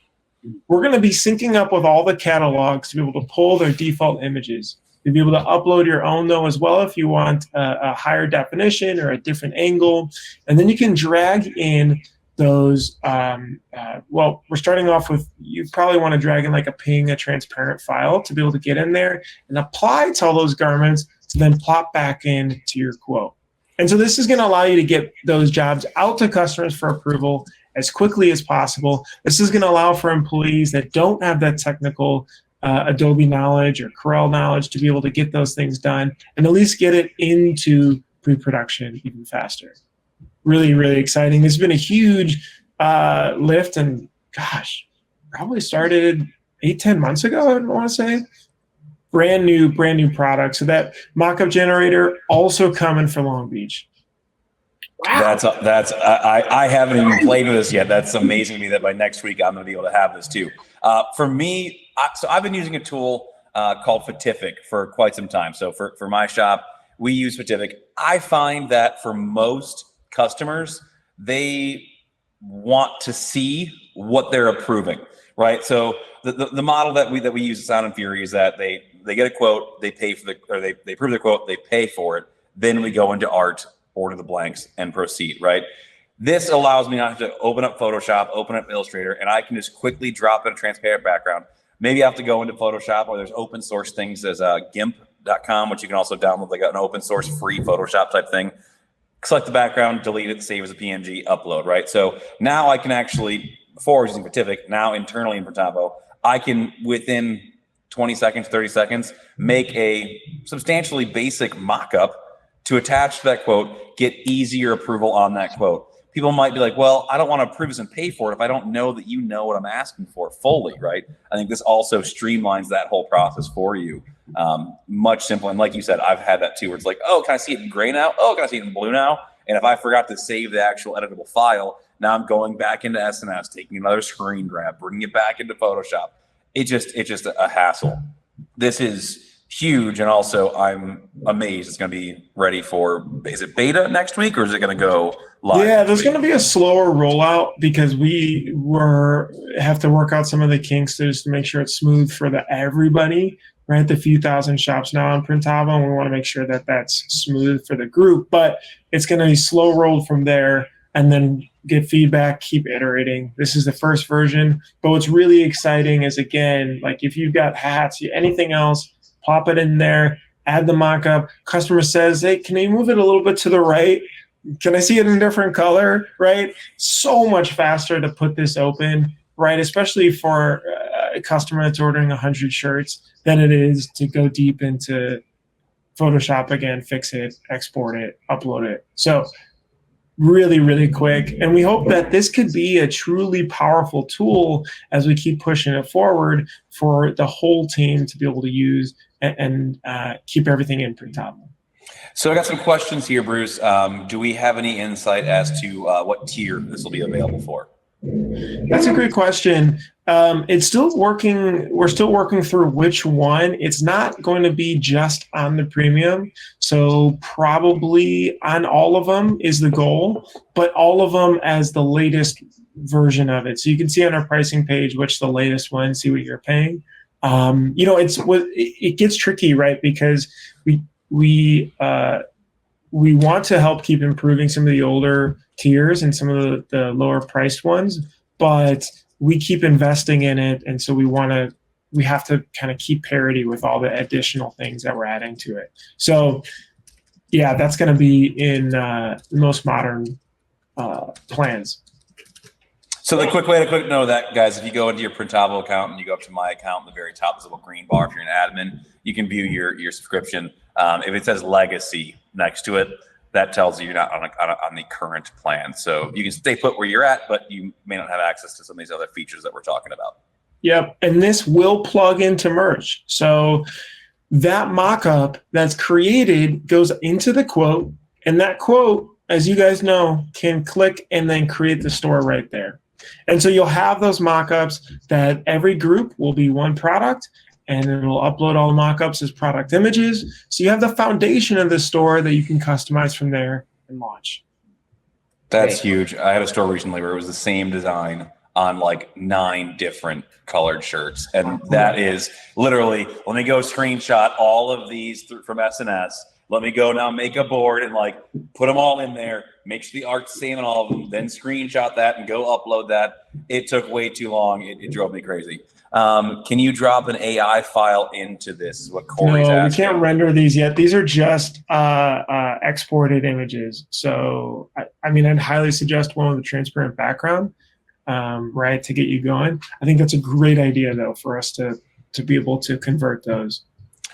We're going to be syncing up with all the catalogs to be able to pull their default images. You'll be able to upload your own, though, as well if you want a higher definition or a different angle. And then you can drag in those, well, we're starting off with, you probably want to drag in like a transparent file to be able to get in there and apply to all those garments to then plop back in to your quote. And so this is going to allow you to get those jobs out to customers for approval as quickly as possible. This is going to allow for employees that don't have that technical Adobe knowledge or Corel knowledge to be able to get those things done and at least get it into pre-production even faster. Really, really exciting. This has been a huge lift, and gosh, probably started 8-10 months ago, I want to say. Brand new product. So that mockup generator also coming for Long Beach. Wow. I haven't even played with this yet. That's amazing to me that by next week I'm going to be able to have this too. For me, so I've been using a tool called Fatific for quite some time. So for my shop, we use Fatific. I find that for most customers, they want to see what they're approving, right? So the model that we use at Sound and Fury is that they get a quote, they pay for they approve the quote, they pay for it, then we go into art, order the blanks, and proceed, right? This allows me not to open up Photoshop, open up Illustrator, and I can just quickly drop in a transparent background. Maybe I have to go into Photoshop, or there's open source things as GIMP.com, which you can also download like an open source free Photoshop type thing. Select the background, delete it, save as a PNG, upload, right? So now I can actually, before I was using Fatific, now internally in Printavo, I can, within 20 seconds, 30 seconds, make a substantially basic mock-up to attach to that quote, get easier approval on that quote. People might be like, well, I don't want to approve this and pay for it if I don't know that you know what I'm asking for fully, right? I think this also streamlines that whole process for you. Much simpler. And like you said, I've had that too, where it's like, oh, can I see it in gray now? Oh, can I see it in blue now? And if I forgot to save the actual editable file, now I'm going back into SNS, taking another screen grab, bringing it back into Photoshop. It's just a hassle. This is huge, and also I'm amazed it's going to be ready for, is it beta next week, or is it going to go live? Yeah, there's going to be a slower rollout because we have to work out some of the kinks just to make sure it's smooth for everybody, right? The few thousand shops now on Printavo, and we want to make sure that that's smooth for the group, but it's going to be slow rolled from there, and then get feedback, keep iterating. This is the first version, but what's really exciting is, again, like if you've got hats, anything else, pop it in there, add the mock-up. Customer says, hey, can you move it a little bit to the right? Can I see it in a different color, right? So much faster to put this open, right? Especially for a customer that's ordering 100 shirts than it is to go deep into Photoshop again, fix it, export it, upload it. So really, really quick. And we hope that this could be a truly powerful tool as we keep pushing it forward for the whole team to be able to use and keep everything in Printavo. So I got some questions here, Bruce. Do we have any insight as to what tier this will be available for? That's a great question. It's still working. We're still working through which one. It's not going to be just on the premium. So probably on all of them is the goal, but all of them as the latest version of it. So you can see on our pricing page which the latest one, see what you're paying. It gets tricky, right? Because we want to help keep improving some of the older tiers and some of the lower priced ones, but we keep investing in it, and so we have to kind of keep parity with all the additional things that we're adding to it. So yeah, that's going to be in the most modern plans. So the quick way to know that, guys, if you go into your Printavo account and you go up to my account, in the very top is a little green bar. If you're an admin, you can view your subscription. If it says legacy next to it, that tells you you're not on the current plan. So you can stay put where you're at, but you may not have access to some of these other features that we're talking about. Yep, and this will plug into merch. So that mock-up that's created goes into the quote, and that quote, as you guys know, can click and then create the store right there. And so you'll have those mock-ups that every group will be one product, and it'll upload all the mock-ups as product images. So you have the foundation of the store that you can customize from there and launch. That's huge. I had a store recently where it was the same design on like 9 different colored shirts. And that is literally, let me go screenshot all of these from SNS. Let me go now make a board and like put them all in there, make sure the art's the same on all of them, then screenshot that and go upload that. It took way too long. It drove me crazy. Can you drop an AI file into this is what Corey's asking. We can't render these yet. These are just exported images. So, I mean, I'd highly suggest one with a transparent background, right, to get you going. I think that's a great idea, though, for us to to be able to convert those.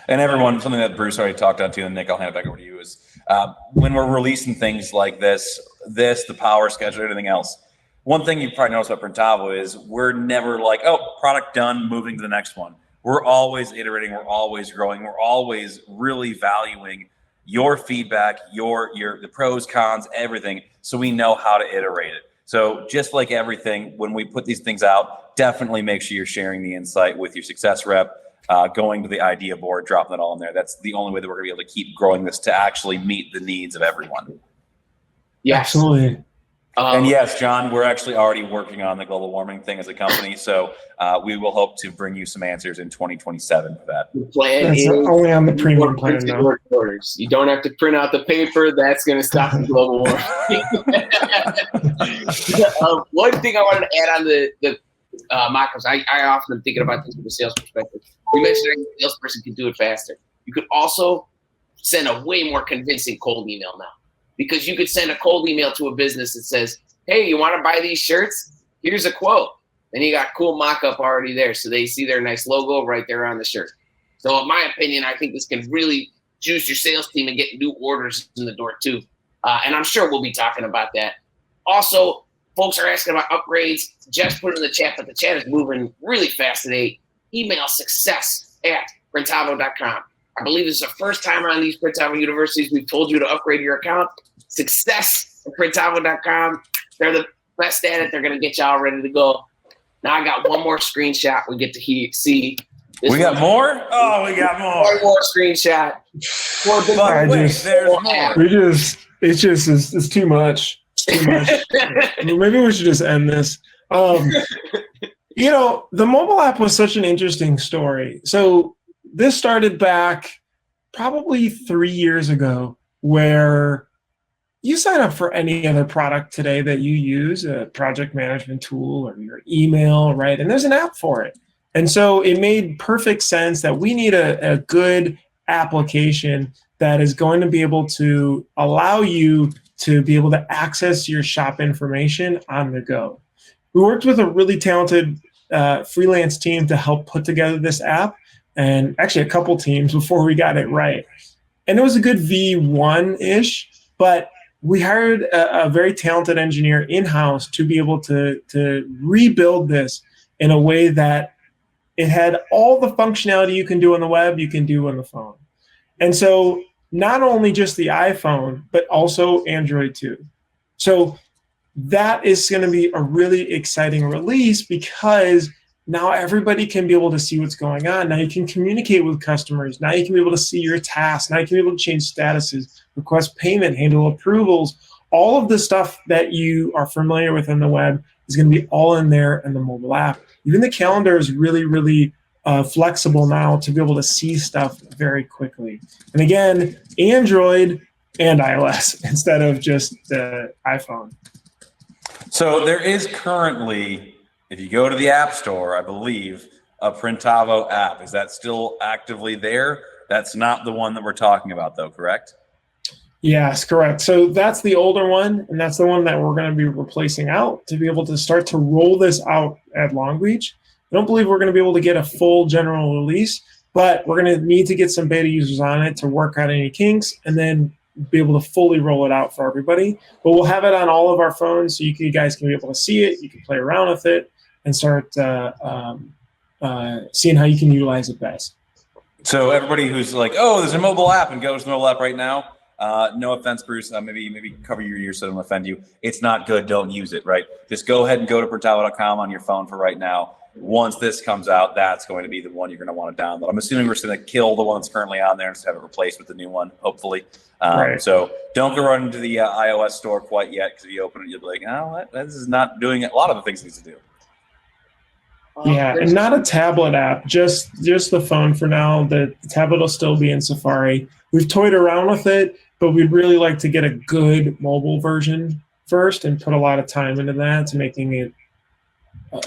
And everyone, something that Bruce already talked on to, and Nick, I'll hand it back over to you, is when we're releasing things like this, the power schedule, everything else. One thing you probably noticed about Printavo is we're never like, oh, product done, moving to the next one. We're always iterating, we're always growing, we're always really valuing your feedback, the pros, cons, everything, so we know how to iterate it. So just like everything, when we put these things out, definitely make sure you're sharing the insight with your success rep, going to the idea board, dropping it all in there. That's the only way that we're gonna be able to keep growing this to actually meet the needs of everyone. Yes. Absolutely. And yes, John, we're actually already working on the global warming thing as a company. So we will hope to bring you some answers in 2027 for that. The plan That's is only on the premium plan now. orders. You don't have to print out the paper. That's going to stop the global warming. One thing I wanted to add on the mockups, I often am thinking about this from a sales perspective. You mentioned that a salesperson can do it faster. You could also send a way more convincing cold email now. Because you could send a cold email to a business that says, hey, you want to buy these shirts? Here's a quote. And you got cool mock-up already there. So they see their nice logo right there on the shirt. So in my opinion, I think this can really juice your sales team and get new orders in the door too. And I'm sure we'll be talking about that. Also, folks are asking about upgrades. Just put it in the chat, but the chat is moving really fast today. Email success@printavo.com. I believe this is the first time on these Printavo universities we've told you to upgrade your account. Success@printavo.com. They're the best at it. They're going to get y'all ready to go. Now I got one more screenshot we get to see. We got more? Oh, we got more. One more screenshot. It's too much. It's too much. Maybe we should just end this. You know, the mobile app was such an interesting story. So this started back probably 3 years ago, where you sign up for any other product today that you use, a project management tool or your email, right? And there's an app for it. And so it made perfect sense that we need a good application that is going to be able to allow you to be able to access your shop information on the go. We worked with a really talented freelance team to help put together this app, and actually a couple teams before we got it right. And it was a good V1-ish, but we hired a very talented engineer in-house to be able to rebuild this in a way that it had all the functionality you can do on the web, you can do on the phone. And so not only just the iPhone, but also Android too. So that is going to be a really exciting release, because now everybody can be able to see what's going on. Now you can communicate with customers. Now you can be able to see your tasks. Now you can be able to change statuses, request payment, handle approvals. All of the stuff that you are familiar with on the web is going to be all in there in the mobile app. Even the calendar is really, really flexible now to be able to see stuff very quickly. And again, Android and iOS instead of just the iPhone. So there is currently, if you go to the App Store, I believe, a Printavo app. Is that still actively there? That's not the one that we're talking about, though, correct? Yes, correct. So that's the older one, and that's the one that we're going to be replacing out to be able to start to roll this out at Long Beach. I don't believe we're going to be able to get a full general release, but we're going to need to get some beta users on it to work out any kinks, and then be able to fully roll it out for everybody. But we'll have it on all of our phones, so you guys can be able to see it. You can play around with it and start seeing how you can utilize it best. So everybody who's like, oh, there's a mobile app, and goes to the mobile app right now, no offense, Bruce, maybe cover your ears so I don't offend you. It's not good. Don't use it, right? Just go ahead and go to printavo.com on your phone for right now. Once this comes out, that's going to be the one you're going to want to download. I'm assuming we're just going to kill the one that's currently on there and just have it replaced with the new one, hopefully. Right. So don't go run into the iOS store quite yet, because if you open it, you'll be like, oh, this is not doing a lot of the things it needs to do. Yeah, and not a tablet app, just the phone for now. The tablet will still be in Safari. We've toyed around with it, but we'd really like to get a good mobile version first and put a lot of time into that to making it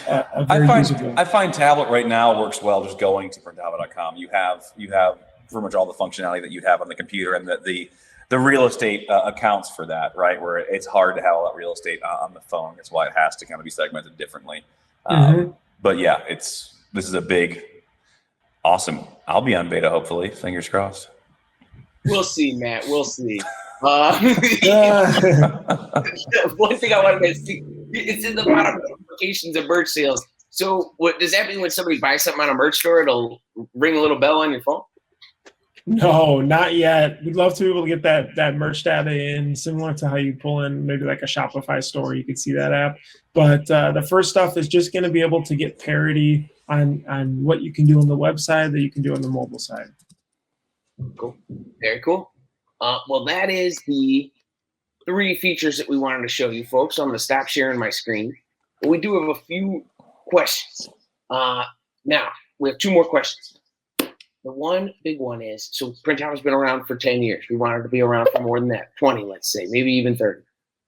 a very usable. I find tablet right now works well just going to printavo.com. You have pretty much all the functionality that you'd have on the computer, and the real estate accounts for that, right? Where it's hard to have all that real estate on the phone. That's why it has to kind of be segmented differently. But yeah, this is a big Awesome. I'll be on beta, hopefully. Fingers crossed. We'll see, Matt. We'll see. Uh, One thing I wanted to see, it's in the bottom notifications of merch sales. So what does that mean when somebody buys something on a merch store, it'll ring a little bell on your phone? No, not yet. We'd love to be able to get that merch data in, similar to how you pull in maybe like a Shopify store. You could see that app. But the first stuff is just going to be able to get parity on what you can do on the website that you can do on the mobile side. Cool. Very cool. Well, that is the 3 features that we wanted to show you folks. So I'm going to stop sharing my screen. But we do have a few questions. Now, we have 2 more questions. The one big one is, so Printavo's been around for 10 years. We wanted to be around for more than that, 20, let's say, maybe even 30.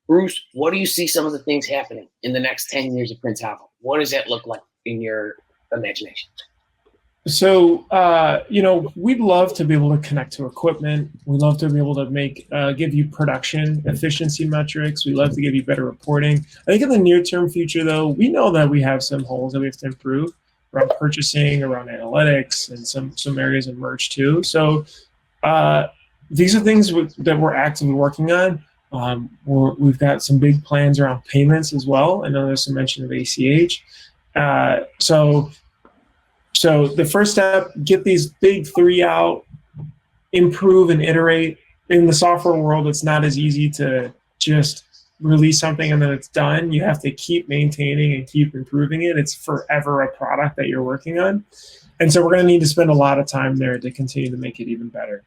Bruce, what do you see some of the things happening in the next 10 years of Printavo? What does that look like in your imagination? So, we'd love to be able to connect to equipment. We'd love to be able to give you production efficiency metrics. We'd love to give you better reporting. I think in the near-term future, though, we know that we have some holes that we have to improve around purchasing, around analytics, and some areas of merch too. So these are things that we're actively working on. We've got some big plans around payments as well. I know there's some mention of ACH. So the first step, get these big 3 out, improve and iterate. In the software world, it's not as easy to just release something and then it's done. You have to keep maintaining and keep improving it. It's forever a product that you're working on. And so we're going to need to spend a lot of time there to continue to make it even better.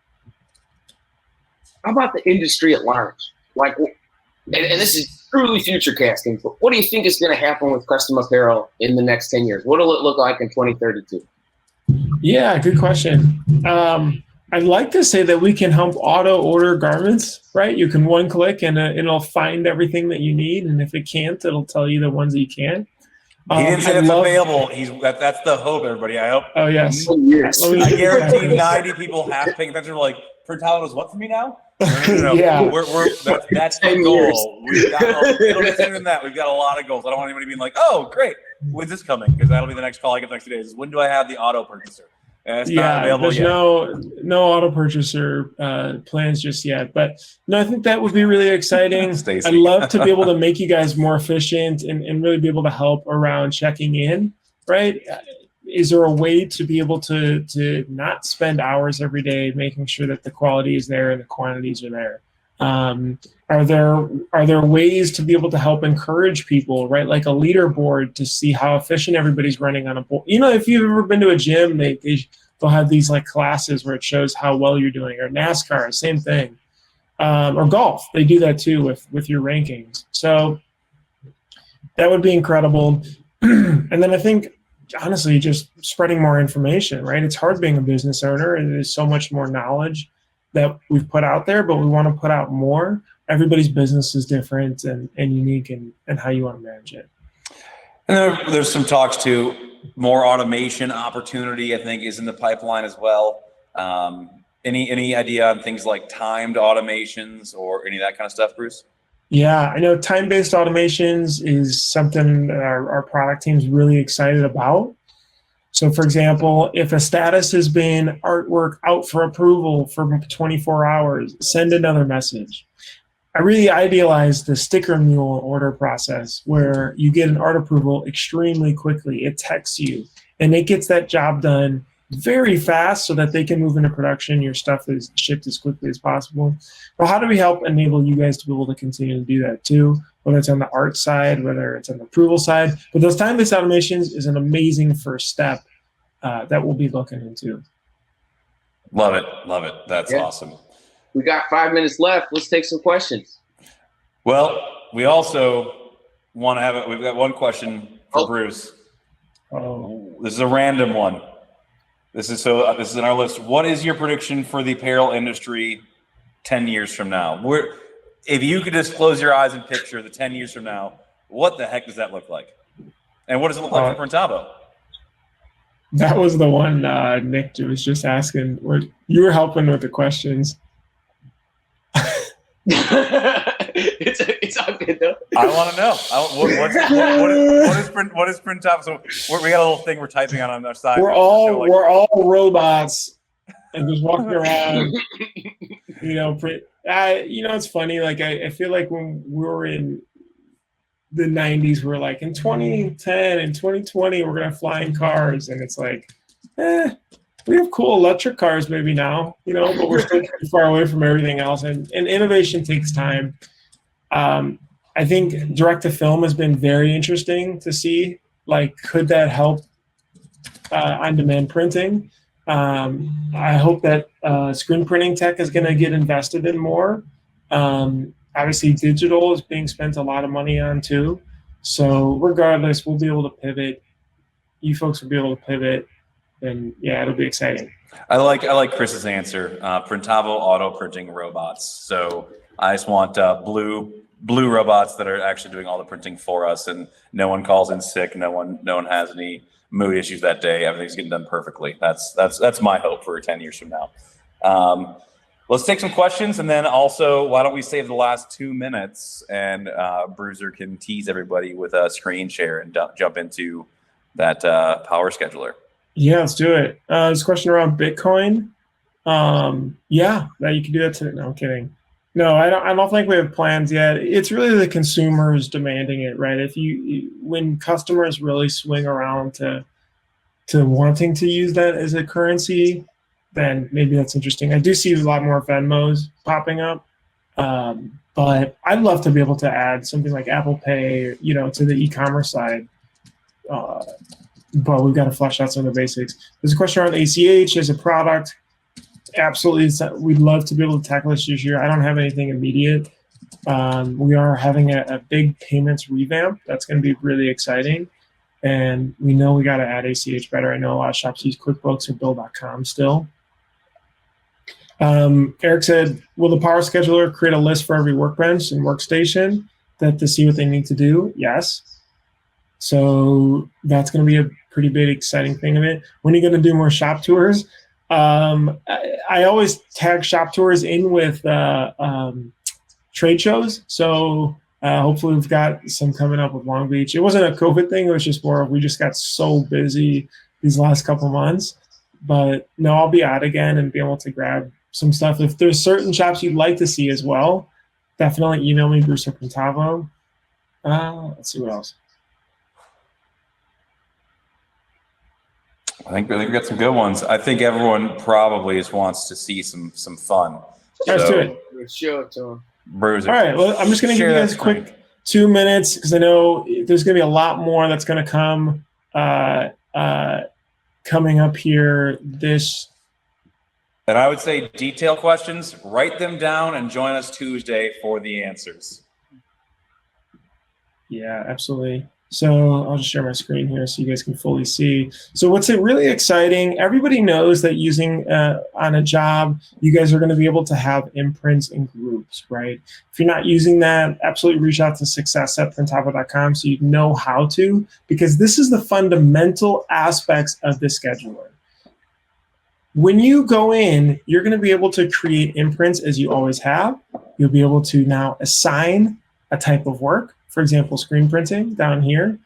How about the industry at large? Like, and this is truly future casting, but what do you think is going to happen with custom apparel in the next 10 years? What will it look like in 2032? Yeah, good question. I'd like to say that we can help auto order garments, right? You can one click and it'll find everything that you need. And if it can't, it'll tell you the ones that you can't. He didn't say it's available. That's the hope, everybody. I hope. Oh, yes. I guarantee 90 people half paying attention are like, Printavo does what for me now? No. Yeah. That's the goal. We've got a little bit sooner than that. We've got a lot of goals. I don't want anybody being like, oh, great. When's this coming? Because that'll be the next call I get the next 2 days. When do I have the auto purchaser? It's not available there's yet. no auto purchaser plans just yet. But no, I think that would be really exciting. I'd love to be able to make you guys more efficient and really be able to help around checking in, right? Is there a way to be able to not spend hours every day making sure that the quality is there and the quantities are there? Are there ways to be able to help encourage people, right? Like a leaderboard to see how efficient everybody's running on a board. If you've ever been to a gym, they'll have these like classes where it shows how well you're doing. Or NASCAR, same thing. Or golf, they do that too with your rankings. So that would be incredible. And then I think, honestly, just spreading more information, right? It's hard being a business owner, and there's so much more knowledge that we've put out there, but we want to put out more. Everybody's business is different and unique in how you want to manage it. And there's some talks too, more automation opportunity, I think, is in the pipeline as well. Any idea on things like timed automations or any of that kind of stuff, Bruce? Yeah, I know time-based automations is something that our product team's really excited about. So, for example, if a status has been artwork out for approval for 24 hours, send another message. I really idealize the sticker mule order process where you get an art approval extremely quickly. It texts you, and it gets that job done very fast so that they can move into production. Your stuff is shipped as quickly as possible. But how do we help enable you guys to be able to continue to do that too? Whether it's on the art side, whether it's on the approval side. But those time-based automations is an amazing first step that we'll be looking into. Love it. Love it. That's awesome. We got 5 minutes left. Let's take some questions. Well, we also want to have we've got one question for Bruce. Oh. This is a random one. This is in our list. What is your prediction for the apparel industry 10 years from now? If you could just close your eyes and picture the 10 years from now, what the heck does that look like? And what does it look like for Printavo? That was the one Nick was just asking. You were helping with the questions. It's I want to know. What is Printavo? So we got a little thing we're typing on our side. We're all robots and just walking around. It's funny. Like I feel like when we were in the 90s, we're like in 2010 and 2020, we're gonna fly in cars, and it's like, we have cool electric cars maybe now, but we're still pretty far away from everything else. And innovation takes time. I think direct to film has been very interesting to see. Like, could that help on-demand printing? I hope that screen printing tech is going to get invested in more. Obviously, digital is being spent a lot of money on too. So regardless, we'll be able to pivot. You folks will be able to pivot, and yeah, it'll be exciting. I like Chris's answer. Printavo auto printing robots. So I just want blue robots that are actually doing all the printing for us, and no one calls in sick. No one has any mood issues that day. Everything's getting done perfectly. That's my hope for 10 years from now. Let's take some questions, and then also, why don't we save the last 2 minutes, and Bruiser can tease everybody with a screen share and jump into that power scheduler. Yeah, let's do it. There's a question around Bitcoin. Yeah, that you can do that today. No, I'm kidding. No, I don't think we have plans yet. It's really the consumers demanding it, right? When customers really swing around to wanting to use that as a currency, then maybe that's interesting. I do see a lot more Venmos popping up, but I'd love to be able to add something like Apple Pay, to the e-commerce side. But we've got to flesh out some of the basics. There's a question around ACH as a product. Absolutely, we'd love to be able to tackle this year. I don't have anything immediate. We are having a big payments revamp. That's going to be really exciting. And we know we got to add ACH better. I know a lot of shops use QuickBooks or Bill.com still. Eric said, will the power scheduler create a list for every workbench and workstation to see what they need to do? Yes. So that's going to be a pretty big, exciting thing of it. When are you going to do more shop tours? I always tag shop tours in with trade shows. So hopefully we've got some coming up with Long Beach. It wasn't a COVID thing. It was just more of we just got so busy these last couple months. But no, I'll be out again and be able to grab some stuff. If there's certain shops you'd like to see as well, definitely email me, Bruce or Printavo. Let's see what else. I think we got some good ones. I think everyone probably just wants to see some fun. Let's do it. Show it to them. Bruiser. All right. Well, I'm just going to give you guys a quick 2 minutes because I know there's going to be a lot more that's going to come coming up here. And I would say detail questions. Write them down and join us Tuesday for the answers. Yeah, absolutely. So I'll just share my screen here so you guys can fully see. So what's really exciting, everybody knows that using on a job, you guys are going to be able to have imprints in groups, right? If you're not using that, absolutely reach out to success@printavo.com so you know how to, because this is the fundamental aspects of the scheduler. When you go in, you're going to be able to create imprints as you always have. You'll be able to now assign a type of work. For example, screen printing down here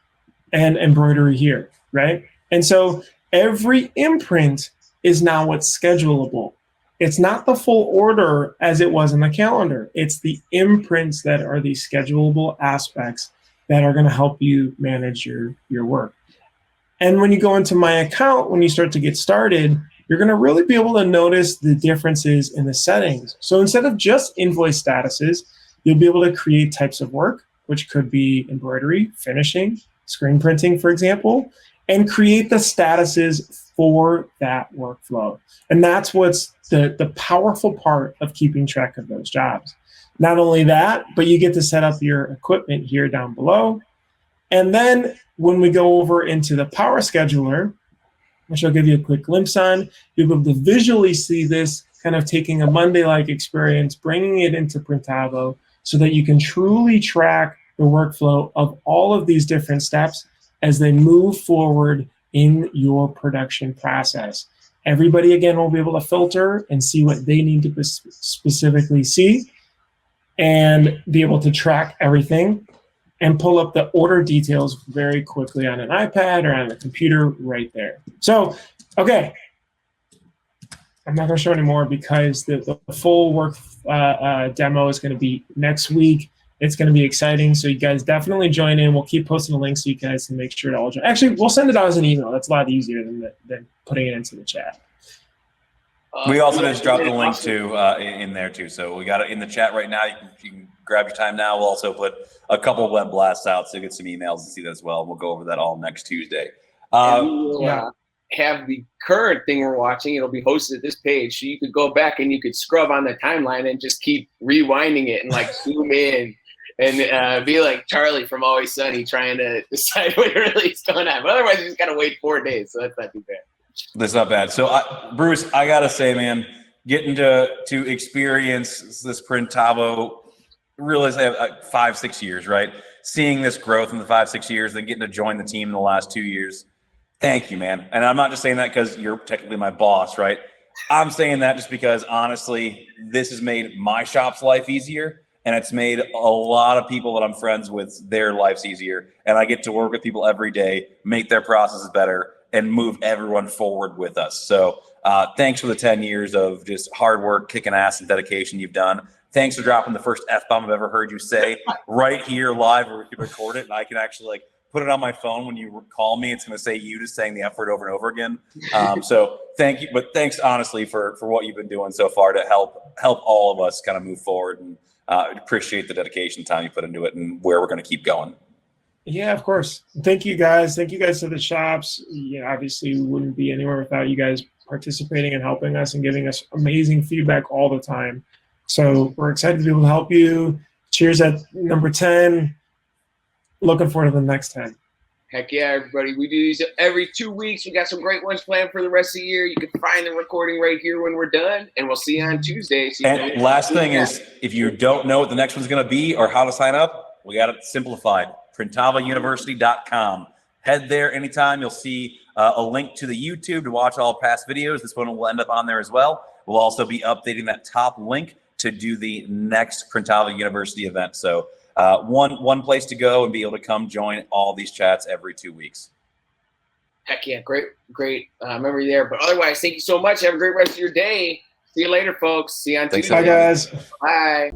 and embroidery here, right? And so every imprint is now what's schedulable. It's not the full order as it was in the calendar. It's the imprints that are the schedulable aspects that are going to help you manage your work. And when you go into my account, when you start to get started, you're going to really be able to notice the differences in the settings. So instead of just invoice statuses, you'll be able to create types of work, which could be embroidery, finishing, screen printing, for example, and create the statuses for that workflow. And that's what's the powerful part of keeping track of those jobs. Not only that, but you get to set up your equipment here down below. And then when we go over into the power scheduler, which I'll give you a quick glimpse on, you'll be able to visually see this kind of taking a Monday-like experience, bringing it into Printavo so that you can truly track the workflow of all of these different steps as they move forward in your production process. Everybody, again, will be able to filter and see what they need to specifically see. and be able to track everything and pull up the order details very quickly on an iPad or on the computer right there. So, okay, I'm not going to show anymore because the full work demo is going to be next week. It's going to be exciting, so you guys definitely join in. We'll keep posting the links so you guys can make sure to all join. Actually, we'll send it out as an email. That's a lot easier than putting it into the chat. We also just dropped the link to in there too. So we got it in the chat right now. You can grab your time now. We'll also put a couple of web blasts out so you get some emails and see that as well. We'll go over that all next Tuesday. And we will have the current thing we're watching. It'll be hosted at this page, so you could go back and you could scrub on the timeline and just keep rewinding it and like zoom in and be like Charlie from Always Sunny trying to decide what really is going on. But otherwise, you just gotta wait 4 days, so that's not too bad. That's not bad. So, Bruce, I gotta say, man, getting to experience this Printavo, really 5-6 years, right? Seeing this growth in the 5-6 years, then getting to join the team in the last 2 years. Thank you, man. And I'm not just saying that because you're technically my boss, right? I'm saying that just because, honestly, this has made my shop's life easier, and it's made a lot of people that I'm friends with their lives easier. And I get to work with people every day, make their processes better, and move everyone forward with us. So thanks for the 10 years of just hard work, kicking ass, and dedication you've done. Thanks for dropping the first F-bomb I've ever heard you say right here live where we can record it. And I can actually like put it on my phone when you call me. It's going to say you just saying the F word over and over again. So thank you. But thanks honestly for what you've been doing so far to help all of us kind of move forward, and appreciate the dedication time you put into it and where we're going to keep going. Yeah, of course. Thank you guys. Thank you guys to the shops. Obviously we wouldn't be anywhere without you guys participating and helping us and giving us amazing feedback all the time. So we're excited to be able to help you. Cheers at number 10. Looking forward to the next 10. Heck yeah, everybody. We do these every 2 weeks. We got some great ones planned for the rest of the year. You can find the recording right here when we're done, and we'll see you on Tuesday. And last thing is, if you don't know what the next one's going to be or how to sign up, we got it simplified. PrintavoUniversity.com. Head there anytime. You'll see a link to the YouTube to watch all past videos. This one will end up on there as well. We'll also be updating that top link to do the next Printavo University event. So one place to go and be able to come join all these chats every 2 weeks. Heck yeah, great memory there. But otherwise, thank you so much. Have a great rest of your day. See you later, folks. See you on Tuesday. Bye, guys. Bye.